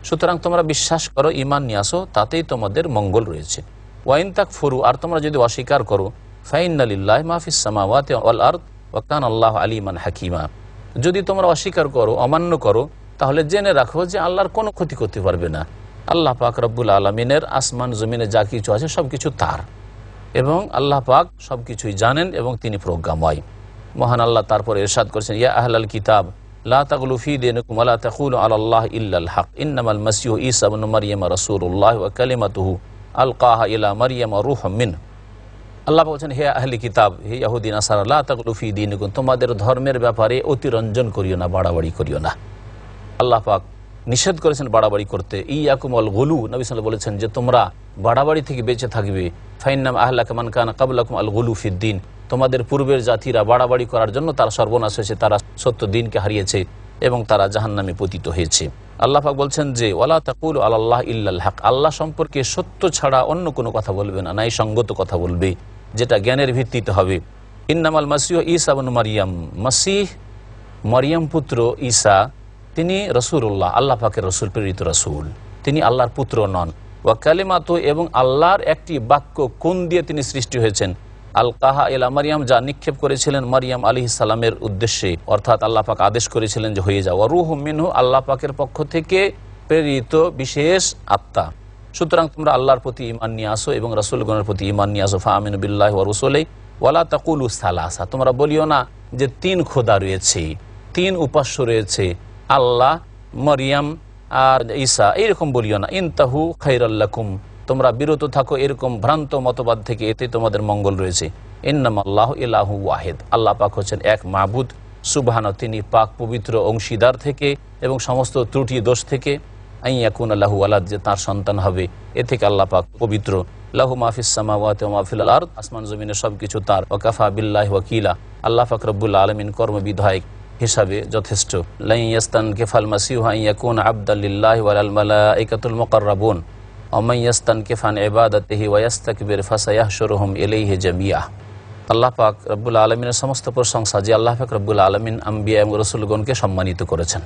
Speaker 1: সুতরাং তোমরা বিশ্বাস করো, ঈমান নিয়ে আসো, তাতেই তোমাদের মঙ্গল রয়েছে। ওয়া ইন তাকফুরু, আর তোমরা যদি অস্বীকার করো, ফাইন্না লিল্লাহি মা ফিস সামাওয়াতি ওয়াল আরদ ওয়া কানা আল্লাহু আলিমান হাকিমা, যদি তোমরা অস্বীকার করো, অমান্য করো, তাহলে জেনে রাখো যে আল্লাহর কোনো ক্ষতি করতে পারবে না। আল্লাহ পাক রব্বুল আলমিনের আসমান জমিনে যা কিছু আছে সব কিছু তার, এবং আল্লাহ পাক সব কিছুই জানেন এবং তিনি প্রজ্ঞাময়। মহান আল্লাহ তারপরে ইরশাদ করেছেন, ইয়া আহলাল কিতাব লা তাগলু ফি দীনিকুম ওয়া লা তাকুলু আলাল্লাহি ইল্লাল হক, ইন্নামাল মাসিহু ঈসা ইবনু মারইয়াম রাসূলুল্লাহ ওয়া কালিমাতুহু আলকাহা ইলা মারইয়াম রূহুম মিন। আল্লাহ বলছেন, হে আহলি কিতাব, হে ইহুদি নাসারা, লা তাগলু ফি দীনিকুম, তোমাদের ধর্মের ব্যাপারে অতিরঞ্জন করিও না, বাড়াবাড়ি করিও না। আল্লাহ পাক নিষেধ করেছেন বাড়াবাড়ি করতে। ইয়াকুম আল গুলু, নবী সাল্লাল্লাহু আলাইহি বলেছেন যে তোমরা বাড়াবাড়ি থেকে বেঁচে থাকবে। ফাইন্নাম আহলাকা মান কানা ক্বাবলাকুম আল গুলু ফিদ্দিন, তোমাদের পূর্বের জাতিরা বাড়াবাড়ি করার জন্য তারা সর্বনাশ হয়েছে, তারা সত্য দিনকে হারিয়েছে এবং তারা জাহান্নামে পতিত হয়েছে। আল্লাহ পাক বলছেন যে ওয়ালা তাকুলু আলাল্লাহ ইল্লাল হক, আল্লাহ সম্পর্কে সত্য ছাড়া অন্য কোনো কথা বলবে না, নাই সঙ্গত কথা বলবে, যেটা জ্ঞানের ভিত্তিতে হবে। ইন্নামাল মাসিহু ঈসা ইবনু মারইয়াম, মাসিহ মরিয়ম পুত্র ঈসা, তিনি রসুল্লাহ, আল্লাহ পাকের রসুল, প্রেরিত রসুল, তিনি আল্লাহর পুত্র নন। ওয়া কালিমাতু, এবং আল্লাহর একটি বাক্য, কোন দিয়ে তিনি সৃষ্টি হয়েছেন, আলকাহা ইলা মারিয়াম, যা নিক্ষেপ করেছিলেন মারিয়াম আলাইহিস সালামের উদ্দেশ্যে, অর্থাৎ আল্লাহ পাক আদেশ করেছিলেন যে হয়ে যাও। রূহুম মিনহু, আল্লাহ পাকের পক্ষ থেকে প্রেরিত বিশেষ আত্মা। সুতরাং তোমরা আল্লাহর প্রতি ঈমান নিয়ে আসো এবং রাসূলগণের প্রতি ঈমান নিয়ে আসো। ফাআমিনু বিল্লাহি ওয়া রাসূলিহি ওয়ালা তাকুলু সালাসা, তোমরা বলিও না যে তিন খোদা রয়েছে, তিন উপাস্য রয়েছে, আল্লাহ, মরিয়াম আর ঈসা, এইরকম বলিও না। ইনতাহু খায়রাল লাকুম, তোমরা বিরত থাকো এরকম ভ্রান্ত মতবাদ থেকে, এতে তোমাদের মঙ্গল রয়েছে। ইন্নামাল্লাহু ইলাহু ওয়াহিদ, আল্লাহ পাক হচ্ছেন এক মাবুদ, সুবহানাহু, তিনি পাক পবিত্র, অংশীদার থেকে এবং সমস্ত ত্রুটি দোষ থেকে। আইয়াকুনা লাহু ওয়ালাদ, যে তার সন্তান হবে, এ থেকে আল্লাহ পাক পবিত্র। লাহু মা ফিস সামাওয়াতি ওয়া মা ফিল আরদ, আসমান জমিনের সবকিছু তার। ওয়া কাফা বিল্লাহি ওয়াকিলা, আল্লাহ পাক রব্বুল আলামিন কর্মবিধায়ক হিসাবে যথেষ্ট। লা ইয়াস্তানকিফাল মাসিহু আন ইয়াকুনা আবদাল লিল্লাহি ওয়াল মালাইকাতুল মুকাররাবুন ওয়া মান ইয়াস্তানকিফ আন ইবাদাতিহি ওয়া ইয়াস্তাকবির ফাসায়াহশুরুহুম ইলাইহি জামিআ। আল্লাহ পাক রব্বুল আলামিনের সমস্ত প্রশংসা, যে আল্লাহ পাক রব্বুল আলামিন আম্বিয়া এবং রাসূলগণকে সম্মানিত করেছেন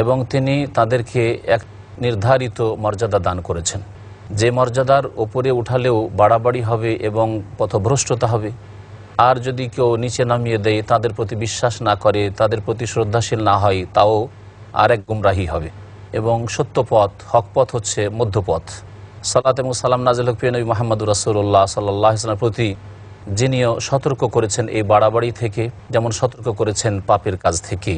Speaker 1: এবং তিনি তাদেরকে এক নির্ধারিত মর্যাদা দান করেছেন, যে মর্যাদার উপরে উঠালেও বাড়াবাড়ি হবে এবং পথভ্রষ্টতা হবে। আর যদি কেউ নিচে নামিয়ে দেয়, তাদের প্রতি বিশ্বাস না করে, তাদের প্রতি শ্রদ্ধাশীল না হয়, তাও আরেক গুমরাহি হবে। এবং সত্য পথ, হক পথ হচ্ছে মধ্যপথ। সালাত এবং সালাম নাজিল হোক প্রিয় নবী মুহাম্মদুর রাসূলুল্লাহ সাল্লাল্লাহু আলাইহি ওয়াসাল্লামের প্রতি, যিনিও সতর্ক করেছেন এই বাড়াবাড়ি থেকে, যেমন সতর্ক করেছেন পাপের কাজ থেকে।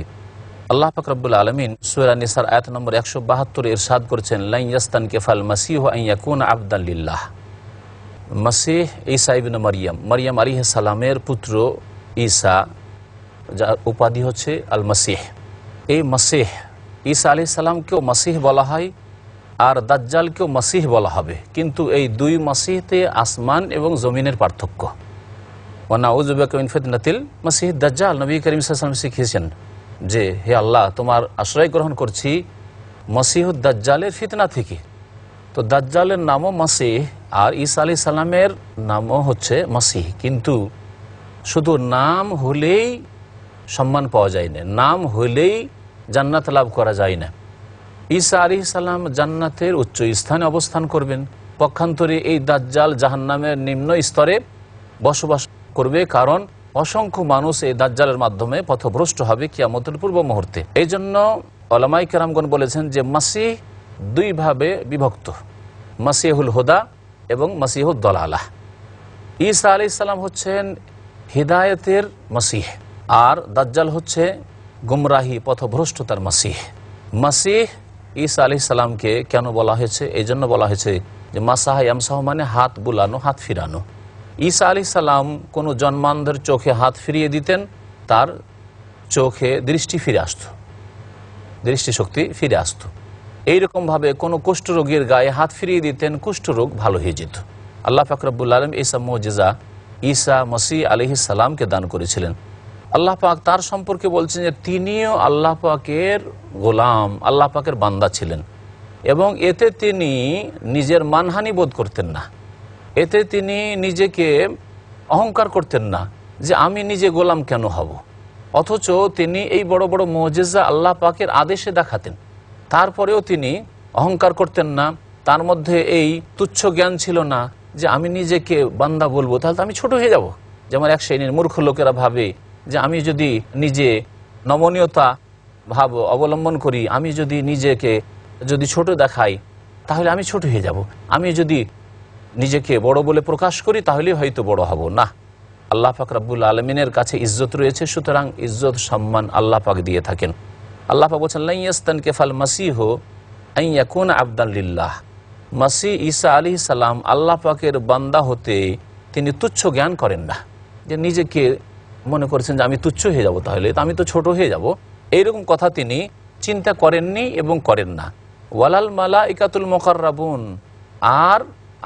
Speaker 1: আল্লাহ পাক রব্বুল আলামিন সূরা নিসার আয়াত নম্বর 172 ইরশাদ করেছেন, লা ইয়াস্তানকিফাল মাসিহু আন ইয়াকুনা আবদাল লিল্লাহ। মাসিহ ঈসা ইবনে মারইয়াম, মারইয়াম আলাইহিস সালামের পুত্র ঈসা, যার উপাধি হচ্ছে আল মাসিহ। এই মাসিহ, ঈসা আলাইহিস সালামকেও মাসিহ বলা হয় আর দাজ্জালকেও মাসিহ বলা হবে, কিন্তু এই দুই মাসিহতে আসমান এবং জমিনের পার্থক্য। ওয়া নাউযু বিকা মিন ফিতনাতিল মাসিহ দাজ্জাল, নবী করিম সাল্লাল্লাহু আলাইহি ওয়াসাল্লাম শিখিয়েছেন যে হে আল্লাহ, তোমার আশ্রয় গ্রহণ করছি মসিহুদ দাজ্জালের ফিতনা থেকে। তো দাজ্জালের নামও মাসিহ আর ঈসা আলাইহিস সালামের নামও হচ্ছে মাসিহ, কিন্তু শুধু নাম হলেই সম্মান পাওয়া যায় না, নাম হলেই জান্নাত লাভ করা যায় না। ঈসা আলাইহিস সালাম জান্নাতের উচ্চ স্থানে অবস্থান করবেন, পক্ষান্তরে এই দাজ্জাল জাহান্নামের নিম্ন স্তরে বসবাস করবে, কারণ অসংখ্য মানুষ এই দাজ্জালের মাধ্যমে পথভ্রষ্ট হবে কিয়ামতের পূর্ব মুহূর্তে। এই জন্য উলামায়ে কেরামগণ বলেছেন যে মাসিহ দুইভাবে বিভক্ত। মাসিহুল হুদা এবং মাসিহুদ দলালাহ। ঈসা আলাইহিস সালাম হচ্ছেন হিদায়াতের মাসিহ, আর দাজ্জাল হচ্ছে গুমরাহি পথভ্রষ্টতার মাসিহ। মাসিহ ঈসা আলাইহিস সালামকে কেন বলা হয়েছে? এই জন্য বলা হয়েছে যে মাসাহা ইয়ামসাহ মানে হাত বুলানো, হাত ফিরানো। ঈসা আলাইহিস সালাম কোনো জন্মান্ধের চোখে হাত ফিরিয়ে দিতেন, তার চোখে দৃষ্টি ফিরে আসত, দৃষ্টিশক্তি ফিরে আসত। এইরকমভাবে কোনো কুষ্ঠরোগীর গায়ে হাত ফিরিয়ে দিতেন, কুষ্ঠরোগ ভালো হয়ে যেত। আল্লাহ পাক রব্বুল আলামিন এই সব মুজিজা ঈসা মসিহ আলাইহিস সালামকে দান করেছিলেন। আল্লাহ পাক তার সম্পর্কে বলছেন যে তিনিও আল্লাহ পাকের গোলাম, আল্লাহ পাকের বান্দা ছিলেন, এবং এতে তিনি নিজের মানহানি বোধ করতেন না, এতে তিনি নিজেকে অহংকার করতেন না যে আমি নিজে গোলাম কেন হব। অথচ তিনি এই বড় বড় মুজিজা আল্লাহ পাকের আদেশে দেখাতেন, তারপরেও তিনি অহংকার করতেন না। তার মধ্যে এই তুচ্ছ জ্ঞান ছিল না যে আমি নিজেকে বান্দা বলবো তাহলে তো আমি ছোট হয়ে যাব। যেমন এক শ্রেণীর মূর্খ লোকেরা ভাবে যে আমি যদি নিজে নমনীয়তা ভাব অবলম্বন করি, আমি যদি নিজেকে ছোট দেখাই তাহলে আমি ছোট হয়ে যাব, আমি যদি নিজেকে বড় বলে প্রকাশ করি তাহলে হয়তো বড় হব না। আল্লাহ পাক রব্বুল আলমিনের কাছে ইজ্জত রয়েছে, সুতরাং ইজ্জত সম্মান আল্লাহ পাক দিয়ে থাকেন। আল্লাহ পাক বলছেন লা ইয়াস্তানকিফাল মাসিহু আন ইয়াকুনা আবদান লিল্লাহ। মাসিহ ঈসা আলাইহিস সালাম আল্লাহ পাকের বান্দা হতে তিনি তুচ্ছ জ্ঞান করেন না, যে নিজেকে মনে করেছেন যে আমি তুচ্ছ হয়ে যাব, তাহলে আমি তো ছোট হয়ে যাব, এইরকম কথা তিনি চিন্তা করেননি এবং করেন না। ওয়ালাল মালাইকাতুল মুকাররাবুন, আর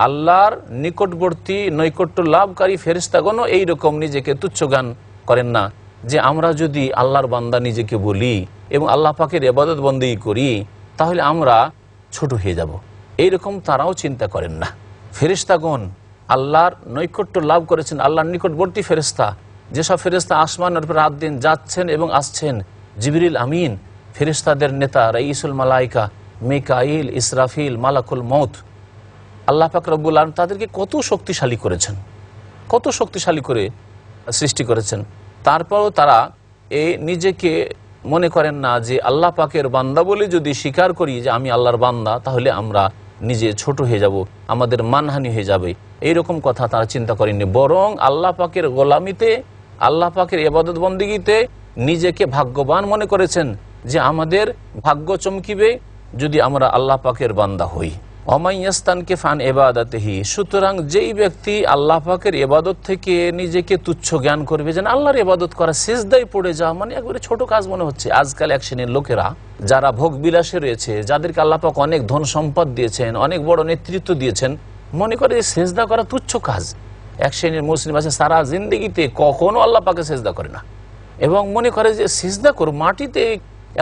Speaker 1: আল্লাহর নিকটবর্তী নৈকট্য লাভকারী ফেরেশতাগণও এইরকম নিজেকে তুচ্ছ জ্ঞান করেন না যে আমরা যদি আল্লাহর বান্দা নিজেকে বলি এবং আল্লাহ পাকের ইবাদত বন্দেগী করি তাহলে আমরা ছোট হয়ে যাব, এইরকম তারাও চিন্তা করেন না। ফেরেশতাগণ আল্লাহর নৈকট্য লাভ করেছেন, আল্লাহর নিকটবর্তী ফেরেশতা, যেসব ফেরেশতা আসমানের উপর রাত দিন যাচ্ছেন এবং আসছেন, জিবরিল আমিন, ফেরেশতাদের নেতা, রাইসুল মালাইকা, মিকাইল, ইসরাফিল, মালাকুল মউত, আল্লাহ পাক রব্বুল আলামিন তাদেরকে কত শক্তিশালী করেছেন, কত শক্তিশালী করে সৃষ্টি করেছেন। তারপরও তারা নিজেকে মনে করেন না যে আল্লাহ পাকের বান্দা বলে যদি স্বীকার করি যে আমি আল্লাহর বান্দা তাহলে আমরা নিজে ছোট হয়ে যাব, আমাদের মানহানি হয়ে যাবে, এইরকম কথা তারা চিন্তা করেননি। বরং আল্লাহ পাকের গোলামিতে, আল্লাহ পাকের ইবাদত বন্দেগীতে নিজেকে ভাগ্যবান মনে করেছেন যে আমাদের ভাগ্য চমকিবে যদি আমরা আল্লাহ পাকের বান্দা হই। অমাইয়াস্তানকিফ আন ইবাদাতিহি, সুতরাং যেই ব্যক্তি আল্লাহ পাকের ইবাদত থেকে নিজেকে তুচ্ছ জ্ঞান করবে, যেন আল্লাহর ইবাদত করা সিজদায় পড়ে যাওয়া মানে একবারে ছোট কাজ মনে হচ্ছে। আজকাল এক শ্রেণীর লোকেরা যারা ভোগ বিলাসে রয়েছে, যাদেরকে আল্লাহ পাক অনেক ধন সম্পদ দিয়েছেন, অনেক বড় নেতৃত্ব দিয়েছেন, মনে করে যে সেজদা করা তুচ্ছ কাজ। এক শ্রেণীর মুসলিম আছে সারা জিন্দগিতে কখনো আল্লাহ পাকে সেজদা করে না, এবং মনে করে যে সিজদা করো, মাটিতে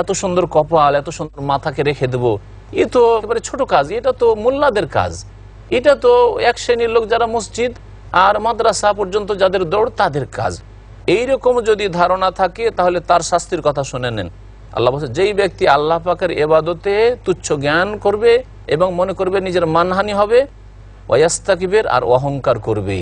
Speaker 1: এত সুন্দর কপাল, এত সুন্দর মাথাকে রেখে দেবো, এ তো একেবারে ছোট কাজ, এটা তো মোল্লাদের কাজ, এটা তো এক শ্রেণীর লোক যারা মসজিদ আর মাদ্রাসা পর্যন্ত যাদের দৌড় তাদের কাজ। এইরকম যদি ধারণা থাকে তাহলে তার শাস্তির কথা শুনে নেন। আল্লাহ বলছে যেই ব্যক্তি আল্লাহ পাকের ইবাদতে তুচ্ছ জ্ঞান করবে এবং মনে করবে নিজের মানহানি হবে, ওয়াস্তাকিবের, আর অহংকার করবে,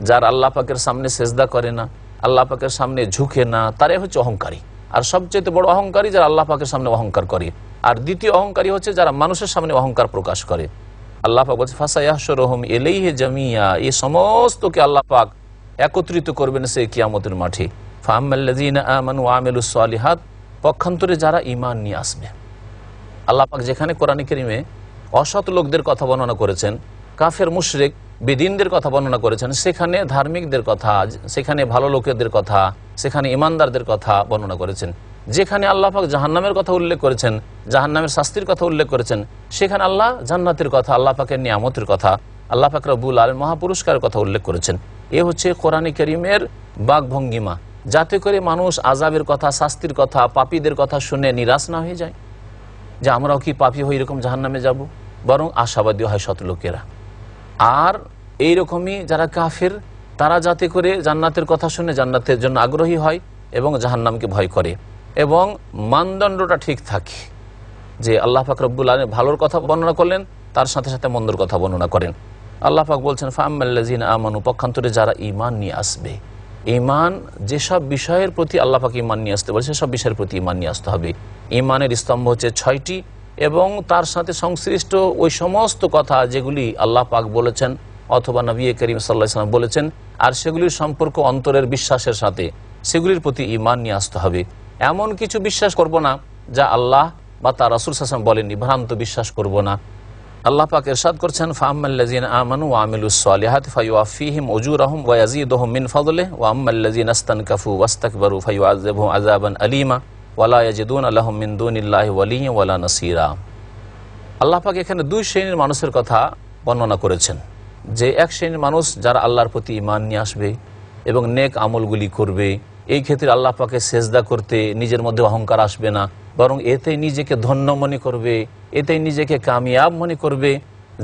Speaker 1: যার আল্লাহ পাকের সামনে সেজদা করে না, আল্লাহ পাকের সামনে ঝুঁকে না, তারাই হচ্ছে অহংকারী। আর সবচেয়ে বড় অহংকারী যারা আল্লাহ পাকের সামনে অহংকার করে, আর দ্বিতীয় অহংকারী হচ্ছে যারা মানুষের সামনে অহংকার প্রকাশ করে। আল্লাহ পাক বলছে ফাসায়াহশুরুহুম ইলাইহি জামিয়া, এই সমস্তকে আল্লাহ পাক একত্রিত করবেন সেই কিয়ামতের মাঠে। ফাআম্মাল্লাযীনা আমানু ওয়া আমিলুস সালিহাত, পক্ষান্তরে যারা ঈমান নিয়ে আসবে। আল্লাহ পাক যেখানে কোরআনে কারীমে অসৎ লোকদের কথা বর্ণনা করেছেন, কাফের মুশরিক বেদিনদের কথা বর্ণনা করেছেন, সেখানে ধার্মিকদের কথা, সেখানে ভালো লোকেদের কথা, সেখানে ইমানদারদের কথা বর্ণনা করেছেন। যেখানে আল্লাহ পাক জাহান্নামের কথা উল্লেখ করেছেন, জাহান্নামের শাস্তির কথা উল্লেখ করেছেন, সেখানে আল্লাহ জান্নাতের কথা, আল্লাহ পাকের নিয়ামতের কথা, আল্লাহ পাক রব্বুল আলামিন মহাপুরস্কারের কথা উল্লেখ করেছেন। এ হচ্ছে কোরআনে কারীমের বাকভঙ্গিমা, যাতে করে মানুষ আযাবের কথা, শাস্তির কথা, পাপীদের কথা শুনে নিরাশ না হয়ে যায় যে আমরাও কি পাপী হয়ে এরকম জাহান্নামে যাব, বরং আশাবাদী হয় সৎ লোকেরা। আর এইরকমই যারা কাফের, তারা যাতে করে জান্নাতের কথা শুনে জান্নাতের জন্য আগ্রহী হয় এবং জাহান্নামকে ভয় করে, এবং মানদণ্ডটা ঠিক থাকে যে আল্লাহ পাক রব্বুল আলামিন ভালোর কথা বর্ণনা করলেন, তার সাথে সাথে মন্দর কথা বর্ণনা করেন। আল্লাহ পাক বলছেন ফাআম্মাল্লাযীনা আমানু, পক্ষান্তরে যারা ঈমান নিয়ে আসবে। ঈমান যেসব বিষয়ের প্রতি আল্লাহ পাক ঈমান নিয়ে আসতে বলে সেসব বিষয়ের প্রতি ঈমান নিয়ে আসতে হবে। ঈমানের স্তম্ভ হচ্ছে 6টি, এবং তার সাথে সংশ্লিষ্ট ওই সমস্ত কথা যেগুলি আল্লাহ পাক বলেছেন অথবা নবী করিম সাল্লাল্লাহু আলাইহি ওয়াসাল্লাম বলেছেন, আর সেগুলির সম্পর্ক অন্তরের বিশ্বাসের সাথে, সেগুলির প্রতি ঈমান নিয়ে আসতে হবে। এমন কিছু বিশ্বাস করব না যা আল্লাহ বা তার রাসূল সাল্লাল্লাহু আলাইহি ওয়াসাল্লাম বলেননি, ভ্রান্ত বিশ্বাস করব না। আল্লাহ পাক ইরশাদ করছেন, ফাআম্মাল্লাযীনা আমানু ওয়া আমিলুস সালিহাতি ফায়ুওয়াফিহিম উজুরাহুম ওয়া ইয়াযীদুহুম মিন ফাদলিহি ওয়া আম্মাল্লাযীনা ইসতানকাফু ওয়াস্তাকবারু ফায়ুআযযিবুহুম আযাবান আলীমা ওয়া লা ইয়াজিদুনা লাহুম মিন দুনিল্লাহি ওয়ালিয়্যান ওয়া লা নাসীরা। আল্লাহ পাক এখানে দুই শ্রেণীর মানুষের কথা বর্ণনা করেছেন, যে এক শ্রেণীর মানুষ যারা আল্লাহর প্রতি ঈমান নিয়ে আসবে এবং নেক আমলগুলি করবে। এই ক্ষেত্রে আল্লাহ পাকে সেজদা করতে নিজের মধ্যে অহংকার আসবে না, বরং এতেই নিজেকে ধন্য মনে করবে, এতেই নিজেকে কামিয়াব মনে করবে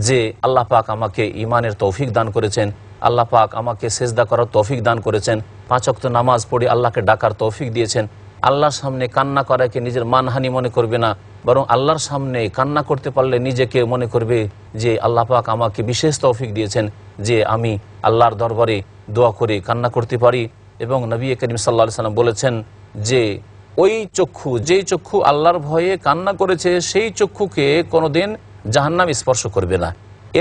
Speaker 1: যে আল্লাহ পাক আমাকে ঈমানের তৌফিক দান করেছেন, আল্লাহ পাক আমাকে সেজদা করার তৌফিক দান করেছেন, 5 ওয়াক্ত নামাজ পড়ে আল্লাহকে ডাকার তৌফিক দিয়েছেন। আল্লাহর সামনে কান্না করাকে নিজের মানহানি মনে করবে না, বরং আল্লাহর সামনে কান্না করতে পারলে নিজেকে মনে করবে যে আল্লাহ পাক আমাকে বিশেষ তৌফিক দিয়েছেন যে আমি আল্লাহর দরবারে দোয়া করে কান্না করতে পারি। এবং নবী করিম সাল্লাল্লাহু আলাইহি ওয়াসাল্লাম বলেছেন যে ওই চক্ষু, যেই চক্ষু আল্লাহর ভয়ে কান্না করেছে, সেই চক্ষুকে কোনোদিন জাহান্নাম স্পর্শ করবে না।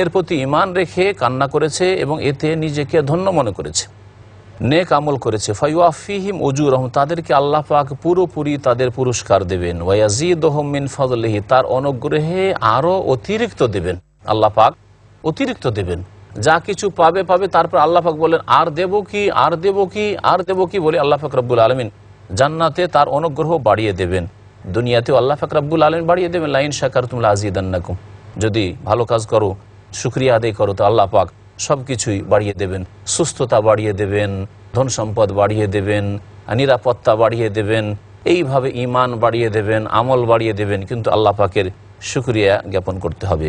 Speaker 1: এর প্রতি ঈমান রেখে কান্না করেছে এবং এতে নিজেকে ধন্য মনে করেছে, নেক আমল করেছে। ফায়ুআফিহিম উজুরহুম, তাদেরকে আল্লাহ পাক পুরোপুরি তাদের পুরস্কার দেবেন। ওয়া ইয়াযীদুহুম মিন ফাদলিহি, তার অনুগ্রহে আরও অতিরিক্ত দেবেন। আল্লাহ পাক অতিরিক্ত দেবেন, যা কিছু পাবে পাবে। তারপর আল্লাহ পাক বলেন আর দেব কি, আর দেব কি, আর দেব কি বলে আল্লাহ পাক রব্বুল আলামিন জান্নাতে তার অনুগ্রহ বাড়িয়ে দেবেন, দুনিয়াতেও আল্লাহ পাক রব্বুল আলামিন বাড়িয়ে দেবেন। লাইন শাকারতুম লাযিদান্নাকুম, যদি ভালো কাজ করো, শুকরিয়া আদায় করো, তো আল্লাহ পাক সব কিছুই বাড়িয়ে দেবেন। সুস্থতা বাড়িয়ে দেবেন, ধন সম্পদ বাড়িয়ে দেবেন, নিরাপত্তা বাড়িয়ে দেবেন, এইভাবে ঈমান বাড়িয়ে দেবেন, আমল বাড়িয়ে দেবেন। কিন্তু আল্লাহ পাকের শুকরিয়া জ্ঞাপন করতে হবে।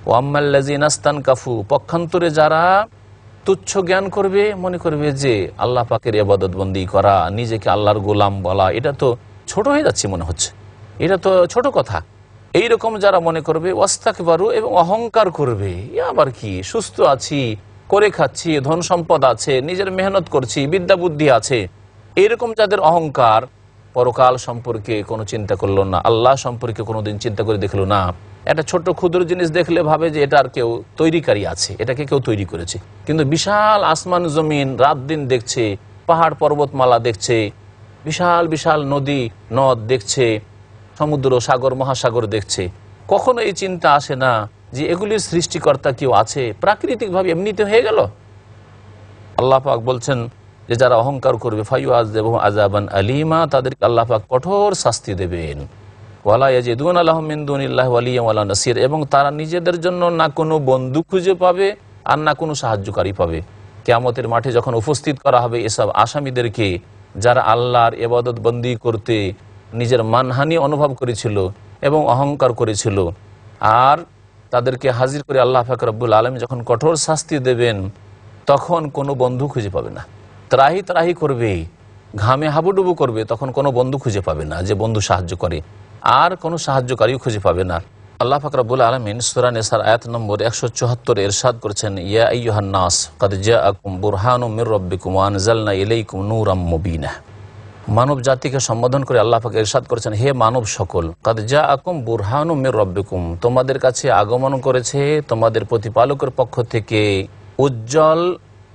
Speaker 1: ওয়াম্মাল্লাযীনা ইসতানকাফু, পক্ষান্তরে যারা তুচ্ছ জ্ঞান করবে, মনে করবে যে আল্লাহ পাকের ইবাদত বন্দি করা, নিজেকে আল্লাহর গোলাম বলা, এটা তো ছোট হয়ে যাচ্ছে মনে হচ্ছে, এটা তো ছোট কথা, এইরকম যারা মনে করবে, ওয়াস্তাকবারু, এবং অহংকার করবে, আবার কি, সুস্থ আছি, করে খাচ্ছি, ধন সম্পদ আছে, নিজের মেহনত করছি, বিদ্যা বুদ্ধি আছে, এইরকম যাদের অহংকার, পরকাল সম্পর্কে কোনো চিন্তা করলো না, আল্লাহ সম্পর্কে কোনোদিন চিন্তা করে দেখলো না। একটা ছোট্ট ক্ষুদ্র জিনিস দেখলে ভাবে যে এটার কেউ তৈরিকারী আছে, এটাকে কেউ তৈরি করেছে। কিন্তু বিশাল আসমান জমিন রাত দিন দেখছে, পাহাড় পর্বতমালা দেখছে, বিশাল বিশাল নদী নদ দেখছে, সমুদ্র সাগর মহাসাগর দেখছে, কখনো এই চিন্তা আসে না যে এগুলির সৃষ্টিকর্তা কেউ আছে, প্রাকৃতিকভাবে এমনিতে হয়ে গেল। আল্লাহ পাক বলছেন যে যারা অহংকার করবে ফায়ুআযযিবুহুম আযাবান আলীমা, তাদেরকে আল্লাহ পাক কঠোর শাস্তি দেবেন। ওয়ালা ইয়াজিদুনা লাহুম মিন দুনিল্লাহি ওয়ালিয়্যান ওয়ালা নাসীর, এবং তারা নিজেদের জন্য না কোনো বন্ধু খুঁজে পাবে আর না কোনো সাহায্যকারী পাবে। কিয়ামতের মাঠে যখন উপস্থিত করা হবে এসব আসামিদেরকে, যারা আল্লাহর ইবাদত বন্দি করতে নিজের মানহানি অনুভব করেছিল এবং অহংকার করেছিল, আর তাদেরকে হাজির করে আল্লাহ পাক রব্বুল আলামিন যখন কঠোর শাস্তি দেবেন, তখন কোনো বন্ধু খুঁজে পাবে না, ত্রাহি ত্রাহি করবে, ঘামে হাবুডুবু করবে, তখন কোনো বন্ধু খুঁজে পাবে না যে বন্ধু সাহায্য করে, আর কোনো সাহায্যকারীও খুঁজে পাবে না। আল্লাহ পাক রব্বুল আলামিন সূরা নিসার আয়াত নম্বর 174 ইরশাদ করেছেন, ইয়া আইয়ুহান নাস ক্বাদ জাআকুম বুরহানুম মির রাব্বিকুম ওয়া আনজালনা ইলাইকুম নূরাম মুবিনা। মানব জাতিকে সম্বোধন করে আল্লাহ পাক ইরশাদ করেছেন, হে মানব সকল, ক্বাদ জাআকুম বুরহানুম মির রাব্বিকুম, তোমাদের কাছে আগমন করেছে তোমাদের প্রতিপালকের পক্ষ থেকে উজ্জ্বল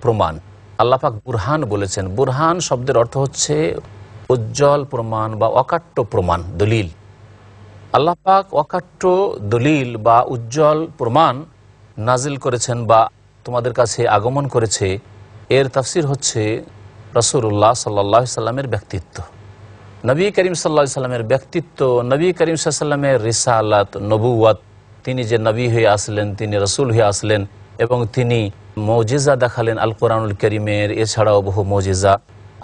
Speaker 1: প্রমাণ। আল্লাহ পাক বুরহান বলেছেন, বুরহান শব্দের অর্থ হচ্ছে উজ্জ্বল প্রমাণ বা অকাট্য প্রমাণ, দলিল। আল্লাহ পাক অকাট্য দলিল বা উজ্জ্বল প্রমাণ নাজিল করেছেন বা তোমাদের কাছে আগমন করেছে। এর তাফসির হচ্ছে রাসূলুল্লাহ সাল্লাল্লাহু আলাইহি সাল্লামের ব্যক্তিত্ব, নবী করিম সাল্লাল্লাহু আলাইহি সাল্লামের ব্যক্তিত্ব, নবী করিম সাল্লাল্লাহু আলাইহি সাল্লামের রিসালাত, নবুওয়াত, তিনি যে নবী হয়ে আসলেন, তিনি রাসূল হয়ে আসলেন এবং তিনি মুজিজা দেখালেন আল কোরআনুল কারীমের, এছাড়াও বহু মুজিজা।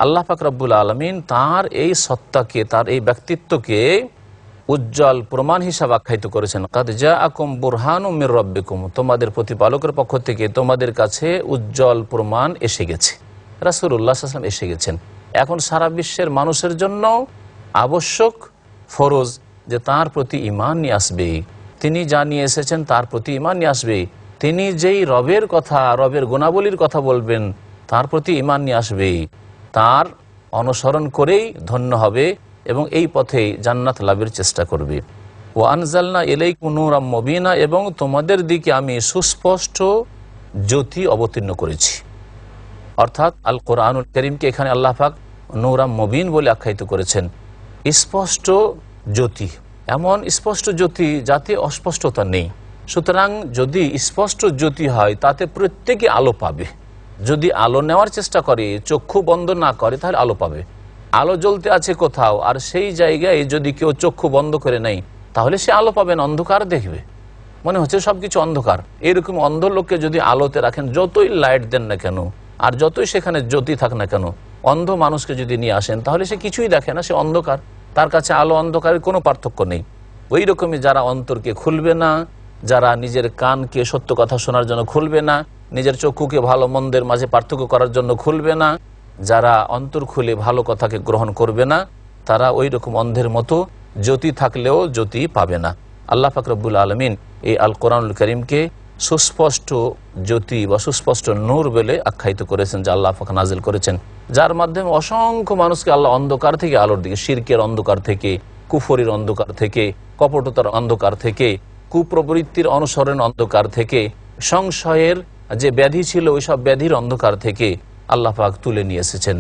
Speaker 1: আল্লাহ পাক রব্বুল আলামিন তার এই সত্তাকে, তার এই ব্যক্তিত্বকে উজ্জ্বল প্রমাণ হিসাবে আখ্যায়িত করেছেন। ক্বাদ জাআকুম বুরহানুম মির রাব্বিকুম, তোমাদের প্রতিপালকের পক্ষ থেকে তোমাদের কাছে উজ্জ্বল প্রমাণ এসে গেছে, রাসূলুল্লাহ সাল্লাল্লাহু আলাইহি ওয়াসাল্লাম এসে গেছেন। এখন সারা বিশ্বের মানুষের জন্য আবশ্যক, ফরজ যে তার প্রতি ঈমান নিয়ে আসবে, তিনি যা নিয়ে এসেছেন তার প্রতি ঈমান নিয়ে আসবে, তিনি যেই রবের কথা, রবের গুণাবলীর কথা বলবেন তার প্রতি ঈমান নিয়ে আসবে, তার অনুসরণ করেই ধন্য হবে এবং এই পথে জান্নাত লাভের চেষ্টা করবে। ওয়া আনজালনা ইলাইকুম নূরাম মুবিনা, এবং তোমাদের দিকে আমি সুস্পষ্ট জ্যোতি অবতীর্ণ করেছি। অর্থাৎ আল কোরআনুল কারীমকে এখানে আল্লাহ পাক নূরাম মুবিন বলে আখ্যায়িত করেছেন। স্পষ্ট জ্যোতি, এমন স্পষ্ট জ্যোতি যাতে অস্পষ্টতা নেই। সুতরাং যদি স্পষ্ট জ্যোতি হয় তাতে প্রত্যেকে আলো পাবে। যদি আলো নেওয়ার চেষ্টা করে, চক্ষু বন্ধ না করে, তাহলে আলো পাবে। আলো জ্বলতে আছে কোথাও, আর সেই জায়গায় যদি কেউ চক্ষু বন্ধ করে নেয়, তাহলে সে আলো পাবে না, অন্ধকার দেখবে, মনে হচ্ছে সবকিছু অন্ধকার। এরকম অন্ধ লোককে যদি আলোতে রাখেন, যতই লাইট দেন না কেন আর যতই সেখানে জ্যোতি থাক না কেন, অন্ধ মানুষকে যদি নিয়ে আসেন তাহলে সে কিছুই দেখে না, সে অন্ধকার। তার কাছে আলো অন্ধকারের কোনো পার্থক্য নেই। ওই রকমই যারা অন্তরকে খুলবে না, যারা নিজের কানকে সত্য কথা শোনার জন্য খুলবে না, নিজের চক্ষুকে ভালো মন্দের মাঝে পার্থক্য করার জন্য খুলবে না, যারা অন্তর খুলে ভালো কথাকে গ্রহণ করবে না, তারা ওই রকম অন্ধের মতো জ্যোতি থাকলেও জ্যোতি পাবে না। আল্লাহ পাক রব্বুল আলামিন এই আল কোরআনুল কারীমকে সুস্পষ্ট জ্যোতি বা সুস্পষ্ট নূর বলে আখ্যায়িত করেছেন, যা আল্লাহ পাক নাজিল করেছেন, যার মাধ্যমে অসংখ্য মানুষকে আল্লাহ অন্ধকার থেকে আলোর দিকে, শিরকের অন্ধকার থেকে, কুফরির অন্ধকার থেকে, কপটতার অন্ধকার থেকে, কুপ্রবৃত্তির অনুসরণ অন্ধকার থেকে, সংশয়ের যে ব্যাধি ছিল ওই সব ব্যাধির অন্ধকার থেকে আল্লাহ পাক তুলে নিয়ে এসেছেন।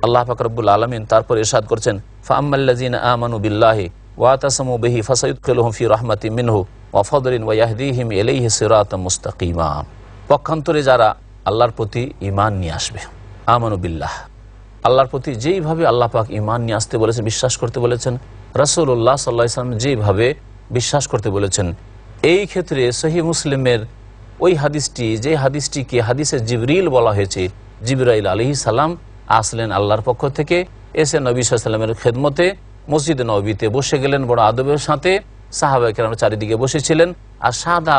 Speaker 1: আল্লাহ পাক রব্বুল আলামিন তারপর ইরশাদ করছেন, ফাআম্মাল্লাযীনা আমানু বিল্লাহি ওয়া তাসামু বিহি ফাসায়ুদখিলুহুম ফি রাহমাতিম মিনহু ওয়া ফাদলিন ওয়া ইয়াহদিহিম ইলাইহি সিরাতাম মুস্তাকিমা। পক্ষান্তরে যারা আল্লাহর প্রতি ঈমান নিয়ে আসবে, আমানু বিল্লাহ, আল্লাহর প্রতি যেইভাবে আল্লাহ পাক ঈমান নিয়ে আসতে বলেছেন, বিশ্বাস করতে বলেছেন, রাসূলুল্লাহ সাল্লাল্লাহু আলাইহি ওয়াসাল্লাম যেইভাবে বিশ্বাস করতে বলেছেন, এই ক্ষেত্রে সহিহ মুসলিমের ওই হাদিসটি, যে হাদিসটিকে হাদিসে জিবরিল বলা হয়েছে, জিবরাইল আলাইহিস সালাম আসলেন আল্লাহর পক্ষ থেকে, এসে নবী সাল্লাল্লাহু আলাইহি ওয়াসাল্লামের খেদমতে মসজিদে নববীতে বসে গেলেন বড় আদবের সাথে। সাহাবায়ে কেরাম চারিদিকে বসেছিলেন, আর সাদা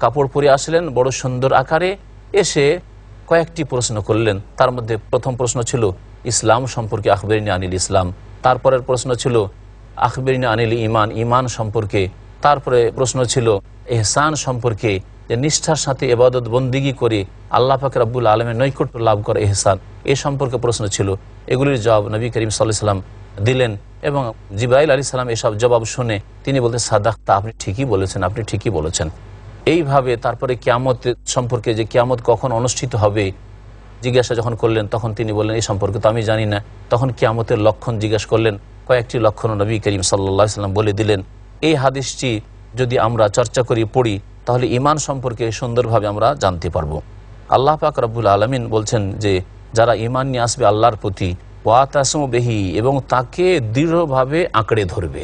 Speaker 1: কাপড় পরে আসলেন বড় সুন্দর আকারে। এসে কয়েকটি প্রশ্ন করলেন। তার মধ্যে প্রথম প্রশ্ন ছিল ইসলাম সম্পর্কে, আখবিরনি আনিল ইসলাম। তারপরের প্রশ্ন ছিল আখবিরনি আনিল ঈমান, ঈমান সম্পর্কে। তারপরে প্রশ্ন ছিল ইহসান সম্পর্কে, যে নিষ্ঠার সাথে ইবাদত বন্দিগি করে আল্লাহ পাক রব্বুল আলামিনের নৈকট্য লাভ করে ইহসান, এ সম্পর্কে প্রশ্ন ছিল। এগুলির জবাব নবী করিম সাল্লাল্লাহু আলাইহি ওয়াসাল্লাম দিলেন, এবং জিবরাইল আলাইহিস সালাম এসব জবাব শুনে তিনি বলতেন, সাদাকতা, আপনি ঠিকই বলেছেন, আপনি ঠিকই বলেছেন। এইভাবে তারপরে কিয়ামত সম্পর্কে, যে কিয়ামত কখন অনুষ্ঠিত হবে জিজ্ঞাসা যখন করলেন, তখন তিনি বললেন এই সম্পর্কে তো আমি জানি না। তখন কিয়ামতের লক্ষণ জিজ্ঞাসা করলেন, কয়েকটি লক্ষণ নবী করিম সাল্লাল্লাহু আলাইহি ওয়াসাল্লাম বলে দিলেন। এই হাদিসটি যদি আমরা চর্চা করি, পড়ি, তাহলে ঈমান সম্পর্কে সুন্দরভাবে আমরা জানতে পারবো। আল্লাহ পাক রব্বুল আলামিন বলছেন যে যারা ঈমান নিয়ে আসবে আল্লাহর প্রতি, ওয়া তাসমু বিহি, এবং তাকে দৃঢ়ভাবে আঁকড়ে ধরবে,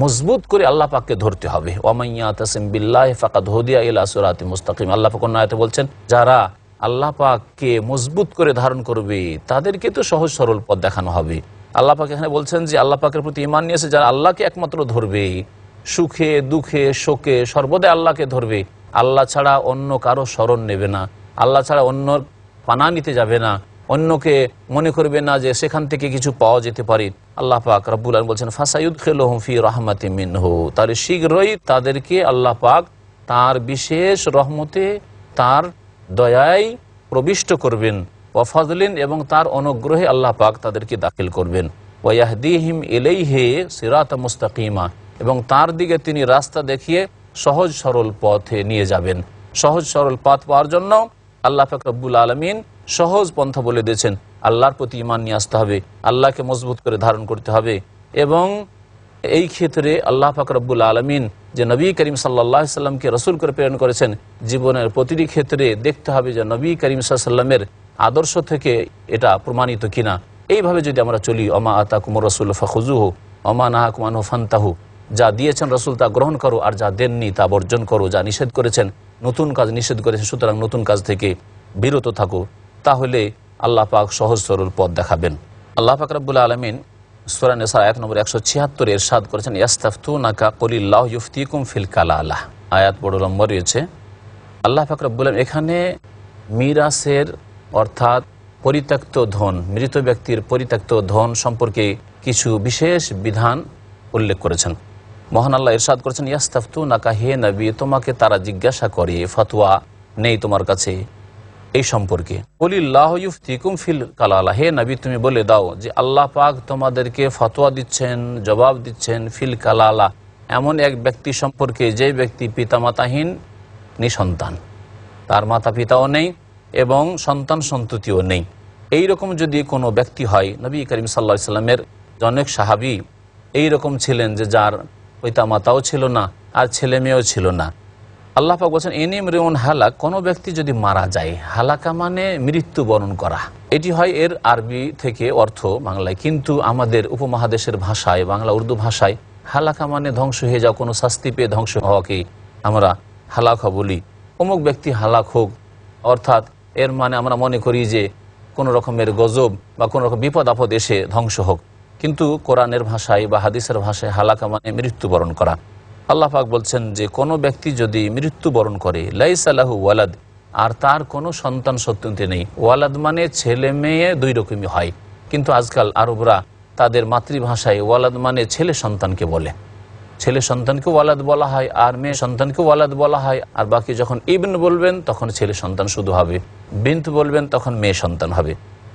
Speaker 1: মজবুত করে আল্লাহ পাককে ধরতে হবে। ওয়া মান ইয়াতাসিম বিল্লাহি ফাকাদ হুদিয়া ইলা সিরাতিম মুস্তাকিম। আল্লাহ পাক অন্য আয়াতে বলছেন, যারা আল্লাহ পাককে মজবুত করে ধারণ করবে তাদেরকে তো সহজ সরল পথ দেখানো হবে। আল্লাহ পাক এখানে বলছেন যে আল্লাহ পাকের প্রতি ঈমান নিয়ে এসে যারা আল্লাহকে একমাত্র ধরবে, সুখে দুঃখে শোকে সর্বদাই আল্লাহকে ধরবে, আল্লাহ ছাড়া অন্য কারো শরণ নেবে না, আল্লাহ ছাড়া অন্য পানা নিতে যাবে না, অন্যকে মনে করবে না যে সেখান থেকে কিছু পাওয়া যেতে পারে। আল্লাহ পাক রব্বুল আলামিন বলছেন, ফাসায়ুদখিলুহুম ফি রাহমাতিম মিনহু, তার শীঘ্রই তাদেরকে আল্লাহ পাক তার বিশেষ রহমতে, তার দয়ায় প্রবিষ্ট করবেন। ওয়া ফাদলিন, এবং তার অনুগ্রহে আল্লাহ পাক তাদেরকে দাখিল করবেন। ওয়া ইয়াহদিহিম ইলাইহি সিরাতাম মুস্তাকিমা, এবং তার দিকে তিনি রাস্তা দেখিয়ে সহজ সরল পথে নিয়ে যাবেন। সহজ সরল পথ পাওয়ার জন্য আল্লাহ পাক রব্বুল আলামিন সহজ পন্থা বলে দিয়েছেন। আল্লাহর প্রতি ঈমান নিয়ে আসতে হবে, আল্লাহকে মজবুত করে ধারণ করতে হবে, এবং এই ক্ষেত্রে আল্লাহ পাক রব্বুল আলামিন যে নবী করিম সাল্লাল্লাহু আলাইহি সাল্লামকে রাসূল করে প্রেরণ করেছেন, জীবনের প্রতিটি ক্ষেত্রে দেখতে হবে যে নবী করিম সাল্লাল্লাহু আলাইহি সাল্লামের আদর্শ থেকে এটা প্রমাণিত কিনা। এইভাবে যদি আমরা চলি, ওমা আতাকুমুর রাসূলু ফাখুযুহু ওমা নাহাকুম আনহু ফান্তাহু, যা দিয়েছেন রাসূল তা গ্রহণ করো, আর যা দেননি তা বর্জন করো। যা নিষেধ করেছেন, নতুন কাজ নিষেধ করেছেন, সুতরাং নতুন কাজ থেকে বিরত থাকো, তাহলে আল্লাহ পাক সহজ সরল পথ দেখাবেন। আল্লাহ পাক রব্বুল আলামিন সূরা নিসা আয়াত নম্বর 176 ইরশাদ করেছেন, ইয়াস্তাফতুনাকা কুলিল্লাহু ইফতিকুম ফিল কালালা। আয়াত বড় লম্বা রয়েছে। আল্লাহ পাক রব্বুল আলামিন এখানে মিরাসের অর্থাৎ পরিত্যক্ত ধন, মৃত ব্যক্তির পরিত্যক্ত ধন সম্পর্কে কিছু বিশেষ বিধান উল্লেখ করেছেন। মহান আল্লাহ ইরশাদ করেছেন, ইয়াস্তাফতুনাকা, হে নবী তোমাকে তারা জিজ্ঞাসা করে, ফতোয়া নেই তোমার কাছে এই সম্পর্কে। কুলিল্লাহু ইফতিকুম ফিল কালালা, হে নবী তুমি বলে দাও যে আল্লাহ পাক তোমাদেরকে ফতোয়া দিচ্ছেন, জবাব দিচ্ছেন, ফিল কালালা, এমন এক ব্যক্তি সম্পর্কে যে ব্যক্তি পিতামাতাহীন নিঃসন্তান, তার মাতা পিতাও নেই এবং সন্তান সন্ততিও নেই। এইরকম যদি কোনো ব্যক্তি হয়, নবী করিম সাল্লাল্লাহু আলাইহি সাল্লামের অনেক সাহাবী এইরকম ছিলেন যে যার পিতামাতাও ছিল না আর ছেলে মেয়েও ছিল না। আল্লাহ পাক বলছেন ইনিম রিউন হালাক, কোনো ব্যক্তি যদি মারা যায়, হালাকা মানে মৃত্যুবরণ করা, এটি হয় এর আরবি থেকে অর্থ বাংলায়, কিন্তু আমাদের উপমহাদেশের ভাষায়, বাংলা উর্দু ভাষায় হালাকা মানে ধ্বংস হয়ে যাওয়া, কোনো শাস্তি পেয়ে ধ্বংস হওয়াকে আমরা হালাকা বলি। অমুক ব্যক্তি হালাক হোক, অর্থাৎ এর মানে আমরা মনে করি যে কোনো রকমের গজব বা কোনো রকম বিপদ আপদ এসে ধ্বংস হোক, কিন্তু কোরআনের ভাষায় বা হাদিসের ভাষায় হালাকা মানে মৃত্যুবরণ করা। আল্লাহ পাক বলছেন যে কোনো ব্যক্তি যদি মৃত্যুবরণ করে, লাইসা লাহু ওয়ালাদ, আর তার কোনো সন্তান সন্ততি নেই। ওয়ালাদ মানে ছেলে মেয়ে দুই রকমই হয়, কিন্তু আজকাল আরবরা তাদের মাতৃভাষায় ওয়ালাদ মানে ছেলে সন্তানকে বলে। ছেলে সন্তানকে ওয়ালাদ বলা হয় আর মেয়ে সন্তানকে ওয়ালাদ বলা হয়, আর বাকি যখন ইবন বলবেন তখন ছেলে সন্তান শুধু হবে, বিন্ত বলবেন তখন মেয়ে সন্তান হবে।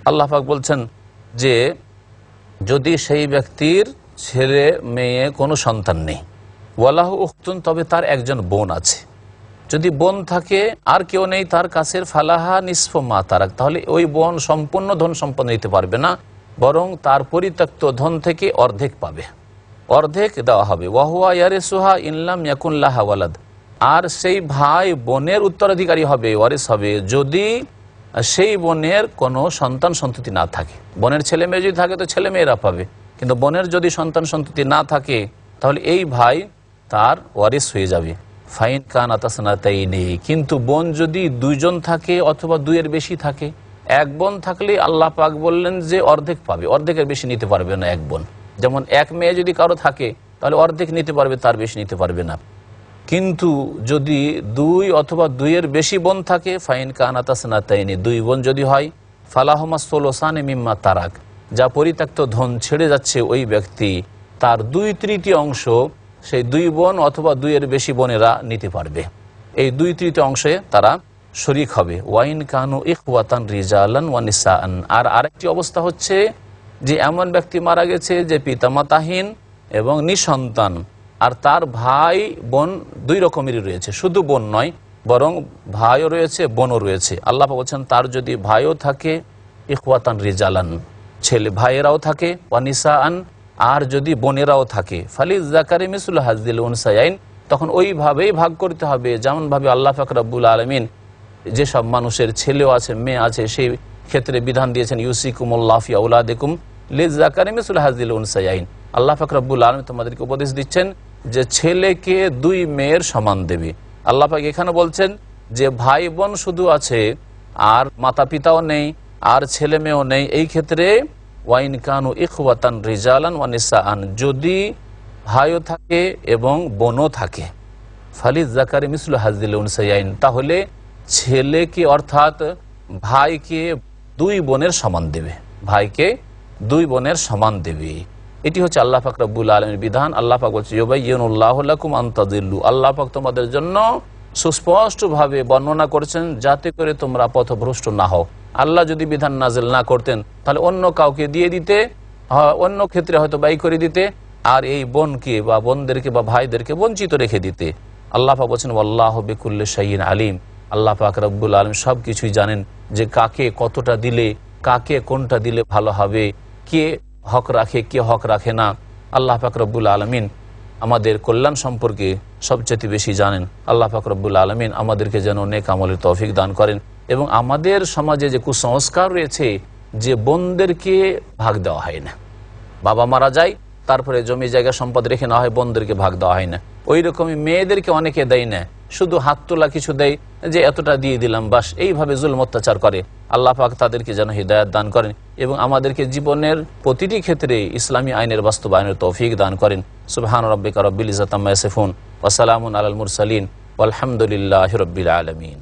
Speaker 1: আল্লাহ পাক বলছেন যে যদি সেই ব্যক্তির ছেলে মেয়ে কোনো সন্তান নেই, ওয়ালাহু উখতুন, তবে তার একজন বোন আছে। যদি বোন থাকে আর কেউ নেই তার কাছের, ফালাহা নিসফু মা তারাক, তাহলে ওই বোন সম্পূর্ণ ধন সম্পন্ন নিতে পারবে না, বরং তার পরিত্যক্ত ধন থেকে অর্ধেক পাবে, অর্ধেক দেওয়া হবে। ওয়াহুয়া ইয়ারিসুহা ইনলাম ইয়াকুন লাহা ওয়ালাদ, আর সেই ভাই বোনের উত্তরাধিকারী হবে, ওয়ারিস হবে, যদি সেই বোনের কোনো সন্তান সন্ততি না থাকে। বোনের ছেলে মেয়ে যদি থাকে তো ছেলে মেয়েরা পাবে, কিন্তু বোনের যদি সন্তান সন্ততি না থাকে তাহলে এই ভাই তার ওয়ারিস হয়ে যাবে। ফাইন কান আতাসনাতাই নেই, কিন্তু বোন যদি দুইজন থাকে অথবা দুইয়ের বেশি থাকে, এক বোন থাকলে আল্লাহ পাক বললেন যে অর্ধেক পাবে, অর্ধেকের বেশি নিতে পারবে না এক বোন। যেমন এক মেয়ে যদি কারো থাকে তাহলে অর্ধেক নিতে পারবে, তার বেশি নিতে পারবে না। কিন্তু যদি দুই অথবা দুইয়ের বেশি বোন থাকে, ফাইন কান আতাসনাতাই নেই, দুই বোন যদি হয়, ফালাহুমা সোলোসানে মিম্মা তারাক, যা পরিত্যক্ত ধন ছেড়ে যাচ্ছে ওই ব্যক্তি, তার 2/3 অংশ সেই দুই বোন অথবা দুইয়ের বেশি বোনেরা নিতে পারবে। এই 2/3 অংশে তারা শরিক হবে। ওয়াইন কানু ইখওয়াতান রিজালান ওয়া নিসাআন, আর আরেকটি অবস্থা হচ্ছে যে এমন ব্যক্তি মারা গেছে যে পিতামাতাহীন এবং নিঃসন্তান, আর তার ভাই বোন দুই রকমেরই রয়েছে, শুধু বোন নয় বরং ভাইও রয়েছে বোনও রয়েছে। আল্লাহ বলছেন তার যদি ভাইও থাকে, ইখওয়াতান রিজালান, ছেলে ভাইয়েরাও থাকে, ওয়া নিসাআন, আর যদি বোনেরাও থাকে, ফালি যাকারি মিসলু হাযিল উনসায়াইন, তখন ওইভাবেই ভাগ করতে হবে যেমনভাবে আল্লাহ পাক রব্বুল আলামিন যেসব মানুষের ছেলেও আছে মেয়ে আছে সেই ক্ষেত্রে বিধান দিয়েছেন, ইউসিকুমুল্লাহু ফি আওলাদিকুম লিযাকারি মিসলু হাযিল উনসায়াইন। আল্লাহ পাক রব্বুল আলামিন তোমাদেরকে উপদেশ দিচ্ছেন যে ছেলেকে দুই মেয়ের সমান দেবে। আল্লাহ পাক এখানে বলছেন যে ভাই বোন শুধু আছে আর মাতা পিতাও নেই আর ছেলে মেয়েও নেই, এই ক্ষেত্রে ওয়াইন কানু ইখওয়াতান রিজালান ওয়া নিসাআন, যদি ভাইও থাকে এবং বোনও থাকে, ফালি যাকারি মিসলু হাযিল উনসায়াইন, তাহলে ছেলেকে অর্থাৎ ভাইকে দুই বোনের সমান দেবে, ভাইকে দুই বোনের সমান দেবে। এটি হচ্ছে আল্লাহ পাক রব্বুল আলামিনের বিধান। আল্লাহ পাক বলছে ইউবাইয়িনুল্লাহু লাকুম আন তাদিল্লু, আল্লাহ পাক তোমাদের জন্য সুস্পষ্টভাবে বর্ণনা করেছেন যাতে করে তোমরা পথভ্রষ্ট না হও। আল্লাহ যদি বিধান নাযিল না করতেন তাহলে অন্য কাউকে দিয়ে দিতে, অন্য ক্ষেত্রে হয়তো ব্যয় করে দিতে, আর এই বোনকে বা বোনদেরকে বা ভাইদেরকে বঞ্চিত রেখে দিতে। আল্লাহ পাক বলছেন আল্লাহু বিকুল্লি শাইইন আলিম, আল্লাহ পাক রব্বুল আলামিন সব কিছুই জানেন, যে কাকে কতটা দিলে, কাকে কোনটা দিলে ভালো হবে, কে হক রাখে কে হক রাখে না। আল্লাহ পাক রব্বুল আলামিন আমাদের কল্যাণ সম্পর্কে সবচেয়ে বেশি জানেন। আল্লাহ পাক রব্বুল আলামিন আমাদেরকে যেন নেক আমলের তৌফিক দান করেন, এবং আমাদের সমাজে যে কুসংস্কার রয়েছে যে বোনদেরকে ভাগ দেওয়া হয় না, বাবা মারা যায় তারপরে জমি জায়গা সম্পদ রেখে নেওয়া হয়, বোনদেরকে ভাগ দেওয়া হয় না। ওই রকমই মেয়েদেরকে অনেকে দেয় না, শুধু হাত তোলা কিছু দেয় যে এতটা দিয়ে দিলাম বাস, এইভাবে জুলম অত্যাচার করে। আল্লাহ পাক তাদেরকে যেন হিদায়াত দান করেন এবং আমাদেরকে জীবনের প্রতিটি ক্ষেত্রে ইসলামী আইনের বাস্তবায়নের তৌফিক দান করেন। সুবহান রাব্বিকা রাব্বিল ইজ্জাতি আম্মা ইয়াসিফুন ওয়া সালামুন আলাল মুরসালিন ওয়ালহামদুলিল্লাহি রাব্বিল আলামিন।